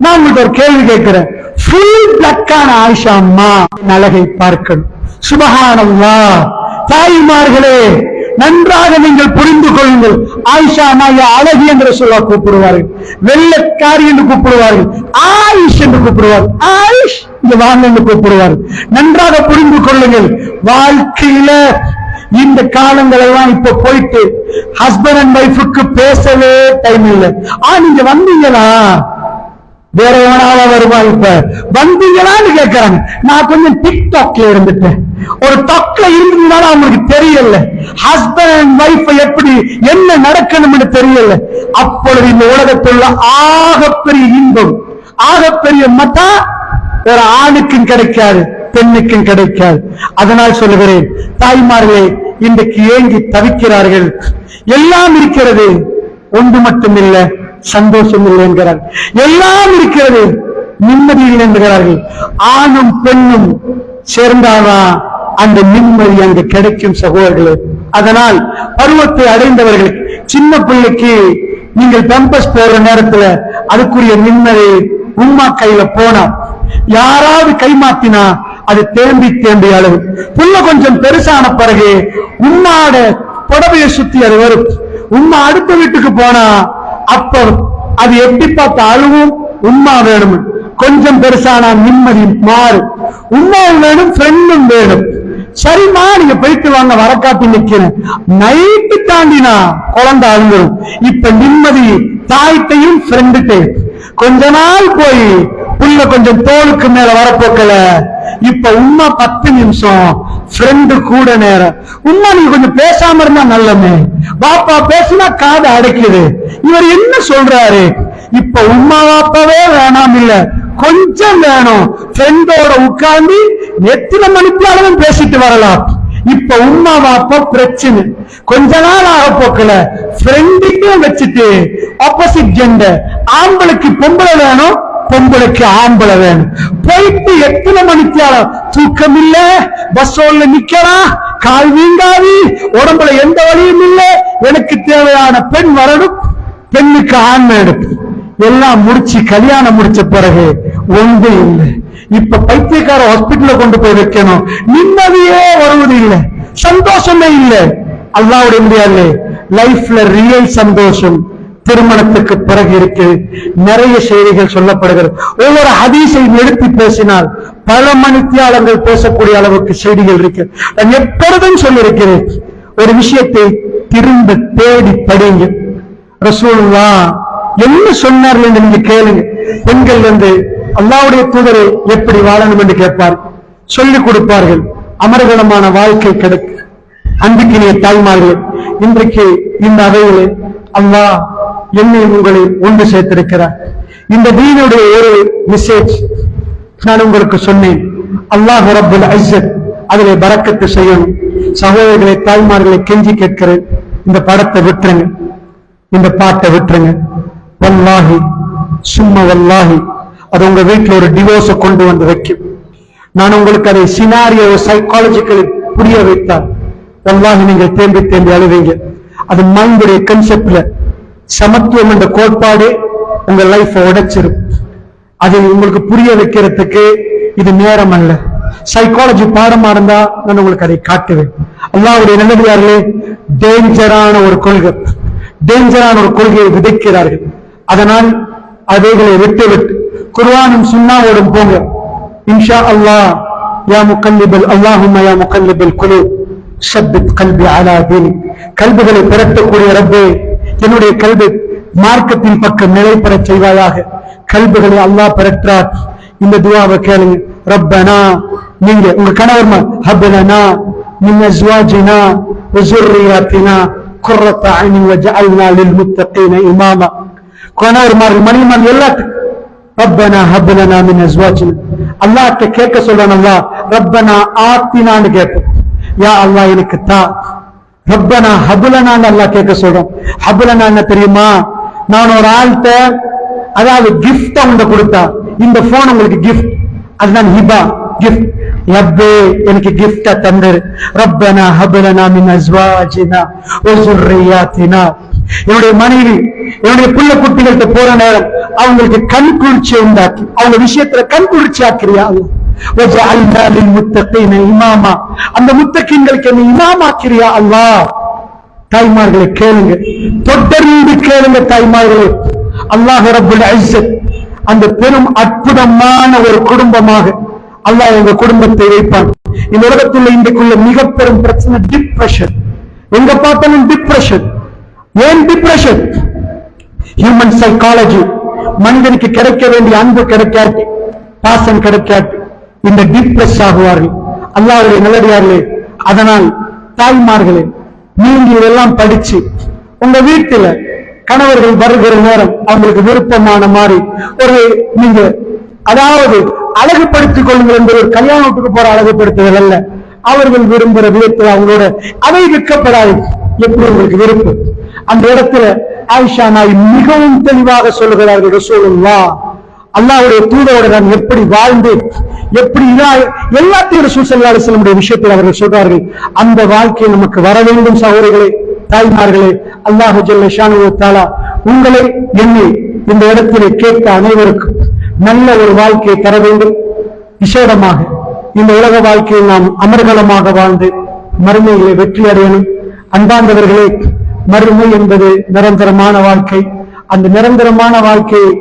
நான் உங்களுக்கு ஒரு கேள்வி கேட்கிறேன், ஃபுல் பிளாக்கான ஆயிஷா அம்மா அழகை பார்க்கணும். சுபஹானல்லாஹ். தாய்மார்களே, நன்றாக நீங்கள் புரிந்து கொள்ளுங்கள். ஆயிஷா நாயா அழகி என்று சொல்ல கூப்பிடுவார்கள், வெள்ளக்காரி என்று கூப்பிடுவார்கள், ஆயிஷ் என்று கூப்பிடுவார்கள், ஆயிஷ் இங்க வாங்க என்று கூப்பிடுவார்கள். நன்றாக புரிந்து கொள்ளுங்கள். வாழ்க்கையில இந்த காலங்கள் எல்லாம் இப்ப போயிட்டு ஹஸ்பண்ட் அண்ட் ஒய்ஃபுக்கு பேசவே டைம் இல்லை. நீங்க வந்தீங்களா, வேற எவனால வருவா, இப்ப வந்தீங்களான்னு கேட்கிறாங்க. நான் கொஞ்சம் டிக்டாக்ல இருந்துட்டேன், ஒரு தொக்ல இருந்ததுனால அவங்களுக்கு தெரியல ஹஸ்பண்ட் அண்ட் ஒய்ஃப் எப்படி என்ன நடக்கணும்னு தெரியல. அப்பொழுது இந்த உலகத்துள்ள ஆகப்பெரிய இன்பம், ஆகப்பெரிய மதா ஒரு ஆணுக்கும் கிடைக்காது, பெண்ணுக்கும் கிடைக்காது. அதனால் சொல்லுகிறேன், தாய்மார்களே இன்றைக்கு ஏங்கி தவிக்கிறார்கள். எல்லாம் இருக்கிறது, ஒன்று மட்டும் இல்லை, சந்தோஷம் இல்லை என்கிறார். எல்லாம் இருக்கிறது, நிம்மதி இல்லை என்கிறார்கள். ஆணும் பெண்ணும் சேர்ந்தாதான் அந்த நிம்மதி அங்கு கிடைக்கும் சகோதரர்களே. அதனால் பருவத்தை அடைந்தவர்களுக்கு, சின்ன பிள்ளைக்கு நீங்கள் பம்பஸ் போற நேரத்துல அதுக்குரிய நிம்மதி உம்மா கையில போனா, யாராவது கைமாத்தினா அது தேம்பி தேம்பி அளவு. புள்ள கொஞ்சம் பெருசான பிறகு உம்மாட புடவையை சுத்தி அது வரும். உம்மா அடுத்த வீட்டுக்கு போனா அப்ப அது எப்படி பார்த்த அழுவும், உம்மா வேணும். கொஞ்சம் பெருசானா நிம்மதி மாறும், உம்மாவும் வேணும், ஃப்ரெண்டும் வேணும். சரிம்மா நீங்க போயிட்டு வாங்க, வரக்காட்டி நிக்கிறேன். நைட்டு தாண்டினா குழந்தை அழுந்துடும். இப்ப நிம்மதி தாய்ட்டையும் ஃப்ரெண்டுட்டையும். கொஞ்ச நாள் போய் புள்ள கொஞ்சம் தோளுக்கு மேல வரப்போக்கல, இப்ப உம்மா 10 நிமிஷம், ஃப்ரெண்டு கூட நேரம். உம்மா நீங்க கொஞ்சம் பேசாம இருந்தா நல்லமே, பாப்பா பேசினா காது அடைக்குது, இவர் என்ன சொல்றாரு. இப்ப உம்மா பாப்பாவே வேணாம், இல்ல கொஞ்சம் வேணும். ஃப்ரெண்டோட உட்கார்ந்து எத்தனை மணிக்காலும் பேசிட்டு வரலாம். இப்ப உம்மா பாப்பா பிரச்சனை. கொஞ்ச நாள் ஆக போக்கல ஃப்ரெண்டுக்கும் வச்சுட்டு ஆப்போசிட் ஜெண்டர், ஆம்பளைக்கு பொம்பளை வேணும், பொம்பளைக்கு ஆம்பளை வேணும். போயிட்டு எத்தனை மணிக்காலம் தூக்கம் இல்ல, பஸ்ஸோல நிக்கலாம், கால் வீங்காது, உடம்புல எந்த வழியும் இல்லை. எனக்கு தேவையான பெண் வரணும், பெண்ணுக்கு ஆண் வேணும். எல்லாம் முடிச்சு கல்யாணம் முடிச்ச பிறகு ஒன்று இல்லை. இப்ப பைத்தியக்கார ஹாஸ்பிட்டல கொண்டு போய் வைக்கணும், நிம்மதியே வருவது இல்லை, சந்தோஷமே இல்லை. அல்லாஹ்வுடைய முடியாது லைஃப்ல ரியல் சந்தோஷம் திருமணத்துக்கு பிறகு இருக்கு. நிறைய செய்திகள் சொல்லப்படுகிறது. ஒவ்வொரு ஹதீஸையும் எடுத்து பேசினால் பல மணித்தியாலங்கள் பேசக்கூடிய அளவுக்கு செய்திகள் இருக்கு. நான் எப்பொழுதும் சொல்லியிருக்கிறேன், ஒரு விஷயத்தை திரும்ப தேடி படிங்க. ரசூலுல்லாஹ் என்ன சொன்னார்கள் என்று நீங்க கேளுங்க. பெண்கள் வந்து அல்லாஹ்வுடைய தூதரை எப்படி வாழணும் என்று கேட்பார், சொல்லிக் கொடுப்பார்கள். அமர்கலமான வாழ்க்கை கிடைக்கும். அன்புக்கினிய தாய்மார்கள், இன்றைக்கு இந்த அவையிலே அல்லாஹ் என்னை உங்களை ஒன்று சேர்த்திருக்கிறார். இந்த தீனுடைய ஒரு மெசேஜ் நான் உங்களுக்கு சொன்னேன். அல்லாஹ் ரப்புல் இஸ்ஸத் அதிலே பரக்கத்து செய்யணும். சகோதரர்களை, தாய்மார்களை கெஞ்சி கேட்கிறேன், இந்த படத்தை விட்டுருங்க, இந்த பாட்டை விட்டுருங்க. வல்லாஹி சும்மா வல்லாஹி அது உங்க வீட்டுல ஒரு டிவோர்ஸ கொண்டு வந்து வைக்கும். நான் உங்களுக்கு அதை சினாரியோ சைக்காலஜிக்கலி புரிய வைத்தால் வல்லாஹி நீங்கள் தேம்பி தேம்பி அழுவீங்க. அது மைண்டுடைய கன்செப்ட்ல சமத்துவம் என்ற கோட்பாடு உங்க லைஃப் உடைச்சிரும். அதை உங்களுக்கு புரிய வைக்கிறதுக்கு இது நேரம் அல்ல. சைக்காலஜி பாடமா இருந்தா நான் உங்களுக்கு அதை காட்டுவேன். அல்லாஹ்வுடைய நல்லடியார்களே, டேஞ்சரான ஒரு கொள்கை, டேஞ்சரான ஒரு கொள்கையை விதைக்கிறார்கள். அதனால் அவைகளை விட்டு விட்டு குர்ஆனும் சுன்னாவோடும் போங்க. இன்ஷா அல்லாஹ். யா முகல்லிபல் அல்லாஹும்ம யா முகல்லிபல் குலூப் ஷப்பித் கல்பி அலா தீனிக். கல்புகளை பெறக்கூடிய ரப்பே, என்னுடைய கல்வி மார்க்கத்தின் பக்கம் நிலை பெறச் செய்வாயாக. கல்புகளை அல்லாஹ் பெற்றார். இந்த துஆவை கேளுங்க. ரப்பனா, நீங்க உங்க கணவர்மார், ஹப்லனா மின் அஸ்வாஜினா வ ஸுர்ரியாத்தினா குர்ரத அய்னின் வஜஅல்னா லில் முத்தகீன இமாமா. கணவர்மார், மனைவிமார் எல்லாத்துக்கும் ரப்பனா ஹப்லனா மின் அஸ்வாஜினா, அல்லாஹ்ட்ட கேட்க சொல்றான். அல்லாஹ் ரப்பனா ஆத்தினான்னு கேட்போம். யா அல்லாஹ் எனக்கு தா. ரப்பனா ஹப்லனான்னு அல்லாஹ் கேட்க சொல்றோம். ஹப்லனா என்ன தெரியுமா? நான் ஒரு ஆள்கிட்ட அதாவது கிஃப்ட் அவங்க கொடுத்தா, இந்த போன் உங்களுக்கு கிஃப்ட், அதுதான் ஹிபா, கிஃப்ட். ரப்பே எனக்கு கிஃப்டா தந்தரு. ரப்பனா ஹப்லனா மின் அஸ்வாஜினா வ ஸுர்ரியாத்தினா. என்னுடைய மனைவி, என்னுடைய புள்ள குட்டிகள்கிட்ட போற நேரம் அவங்களுக்கு கண் குளிர்ச்சி உண்டாக்கி, அவங்க விஷயத்துல கண் குளிர்ச்சி ஆக்கிறியா? வஜஅல்னா லில் முத்தகீன இமாமா. அந்த முத்தகீன்களுக்கு நீ இமாமாக்கிறியா அல்லாஹ்? தாய்மார்களை கேளுங்க, தொடர்ந்து கேளுங்க தாய்மார்களே. அல்லாஹ் ரப்புல் இஸ்ஸத் அந்த பெரும் அற்புதமான ஒரு குடும்பமாக அல்லாஹ் உங்க குடும்பத்தை வைப்பான். இந்த உலகத்தில் இன்றைக்குள்ள மிக பெரும் பிரச்சனை டிப்ரெஷன். எங்க பார்த்தாலும் டிப்ரெஷன். ஏன் டிப்ரெஷன்? Human psychology. மனிதனுக்கு கிடைக்க வேண்டிய அன்பு கிடைக்காது, பாசம் கிடைக்காது, இந்த டிப்ரெஸ் ஆகுவார்கள். அல்லாஹ்வுடைய நல்லடியார்களே, அதனால் தாய்மார்களே, நீங்க இதெல்லாம் படிச்சு உங்க வீட்டுல கணவர்கள் வருகிற நேரம் அவங்களுக்கு விருப்பமான மாதிரி ஒரு நீங்க அதாவது அழகுபடுத்திக் கொள்ளுங்கள் என்பது ஒரு கல்யாணத்துக்கு போற அழகுபடுத்துதல் அல்ல. அவர்கள் விரும்புகிற விதத்தில் அவங்களோட அதை விற்கப்படாது. எப்படி உங்களுக்கு விருப்பம் அந்த இடத்துல ஆயிஷா நாய் மிகவும் தெளிவாக சொல்லுகிறார்கள். ரசூலுல்லாஹ் அல்லாஹ்வுடைய தூதரோட நான் எப்படி வாழ்ந்தேன், எப்படி எல்லாத்தையும் ரசூல் ஸல்லல்லாஹு அலைஹி வஸல்லம் விஷயத்தில் அவர்கள் சொல்றார்கள். அந்த வாழ்க்கை நமக்கு வர வேண்டும். சகோதரிகளே, தாய்மார்களே, அல்லாஹ் ஜல்ல ஷானுஹு வ தஆலா உங்களை என்னை இந்த இடத்திலே கேட்க அனைவருக்கும் நல்ல ஒரு வாழ்க்கையை தர வேண்டும். விசேடமாக இந்த உலக வாழ்க்கையை நாம் அமர்கலமாக வாழ்ந்து மறுமையிலே வெற்றி அடையணும். அன்பார்ந்தவர்களே, மறுமை என்பது நிரந்தரமான வாழ்க்கை. அந்த நிரந்தரமான வாழ்க்கையை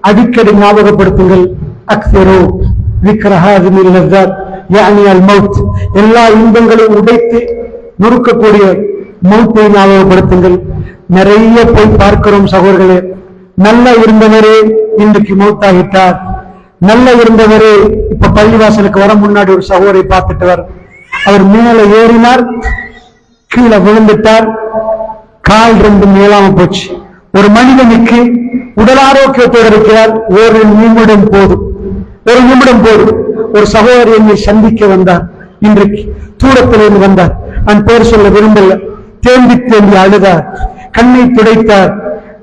அடிக்கடி ஞாபகப்படுத்துங்கள். அக்ஸரு ذِكْرَ هَذِهِ اللَّذَّاتِ يعني الموت. எல்லா இன்பங்களையும் உடைத்து நொறுக்கக்கூடிய மௌத்தை ஞாபகப்படுத்துங்கள். நிறைய போய் பார்க்கிறோம் சகோதரர்களே. நல்ல இருந்தவரே இன்றைக்கு மௌத்தாகிட்டார். நல்ல இருந்தவரே இப்ப பள்ளிவாசலுக்கு வர முன்னாடி ஒரு சகோதரை பார்த்துட்டு அவர் மேல ஏறினார், கீழே விழுந்துட்டார், கால் ரெண்டு மேலாம போச்சு. ஒரு மனிதனுக்கு உடல் ஆரோக்கியத்தோடு இருக்கிறார். ஒரு நிமிடம் போதும். ஒரு சகோதரி என்னை சந்திக்க வந்தார். இன்றைக்கு தூரத்திலிருந்து வந்தார். நான் பேர் சொல்ல விரும்பல. தேம்பி தேம்பி அழுதார், கண்ணை துடைத்தார்.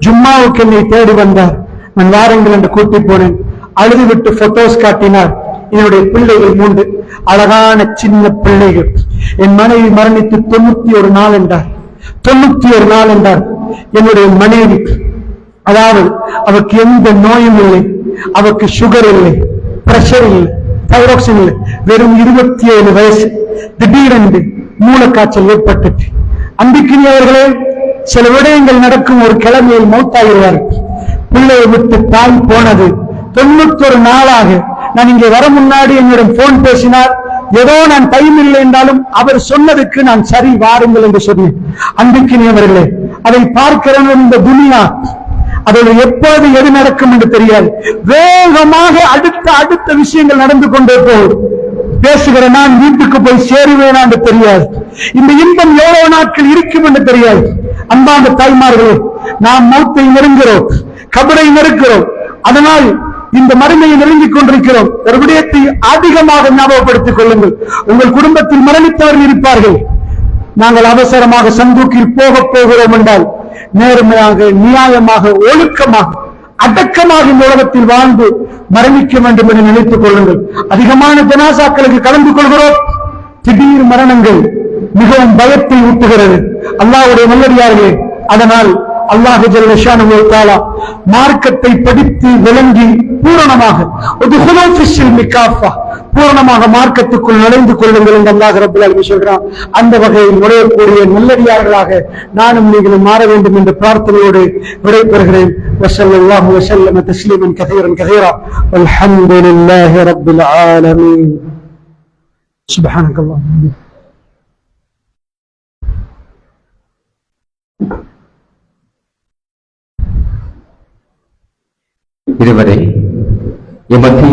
ஜும்மாவுக்கு என்னை தேடி வந்தார். நான் வாருங்கள் என்று கூட்டி போனேன். அழுது விட்டு போட்டோஸ் காட்டினார். என்னுடைய பிள்ளைகள் 3 அழகான சின்ன பிள்ளைகள். என் மனைவி மரணித்து 91 நாள் என்றார். 91 நாள் என்றார். என்னுடைய மனைவி அதாவது அவருக்கு எந்த நோயும் இல்லை, அவருக்கு சுகர் இல்லை, பிரஷர் இல்லை, தைராக்சின் இல்லை. வெறும் 27 வயசு. திடீரென்று மூலக்காய்ச்சல் ஏற்பட்டுச்சு. அன்பிற்குரியவர்களே, சில விடயங்கள் நடக்கும். ஒரு கிழமையில் மௌத்தாகிறார்கள். பிள்ளையை விட்டு தாய் போனது 91 நாளாக. நான் இங்கே வர முன்னாடி என்னிடம் போன் பேசினார். ஏதோ நான் டைம் இல்லை என்றாலும் அவர் சொன்னதுக்கு நான் சரி வாருங்கள் என்று சொன்னேன். அன்பிற்குரியவர்களே, அதை பார்க்கிற இந்த துனியா அதோட எப்போது எது நடக்கும் என்று தெரியாது. வேகமாக அடுத்த விஷயங்கள் நடந்து கொண்டே போகும். பேசுகிற நான் வீட்டுக்கு போய் சேருவேனா என்று தெரியாது. இந்த இன்பம் எவ்வளவு நாட்கள் இருக்கும் என்று தெரியாது. அன்பார்ந்த தாய்மார்களே, நாம் மௌத்தை நெருங்குகிறோம், கபரை நெருக்கிறோம். அதனால் இந்த மறுமையை நெருங்கிக் கொண்டிருக்கிறோம். ஒரு விடயத்தை அதிகமாக ஞாபகப்படுத்திக் கொள்ளுங்கள். உங்கள் குடும்பத்தில் மரணித்தவர்கள் இருப்பார்கள். நாங்கள் அவசரமாக சந்தூக்கில் போகிறோம் என்றால் நேர்மையாக, நியாயமாக, ஒழுக்கமாக, அடக்கமாக இந்த உலகத்தில் வாழ்ந்து மரணிக்க வேண்டும் என்று நினைத்துக் கொள்ளுங்கள். அதிகமான ஜனாசாக்களுக்கு கலந்து கொள்கிறோம். திடீர் மரணங்கள் மிகவும் பயத்தை ஊட்டுகிறது. அல்லாஹ்வுடைய நல்லடியார்களே, அதனால் அல்லாஹ் ஜல்ல ஷானுஹு வ தஆலா மார்க்கத்தை படித்து விளங்கி பூரணமாக பூரணமாக மார்க்கத்துக்குள் நுழைந்து கொள்ளுங்கள் என்று அல்லாஹ் ரப்பல் ஆலமீன் சொல்றான். அந்த வகையில் நுழையக்கூடிய நல்லடியார்களாக நானும் நீங்களும் மாற வேண்டும் என்ற பிரார்த்தனையோடு விடைபெறுகிறேன். வஸல்லல்லாஹு வஸல்லம தஸ்லீமன் கஸீரன் கஸீரா வல்ஹம்துலில்லாஹி ரப்பில் ஆலமீன். சுப்ஹானக்கல்லாஹ். இதுவரை எமக்கு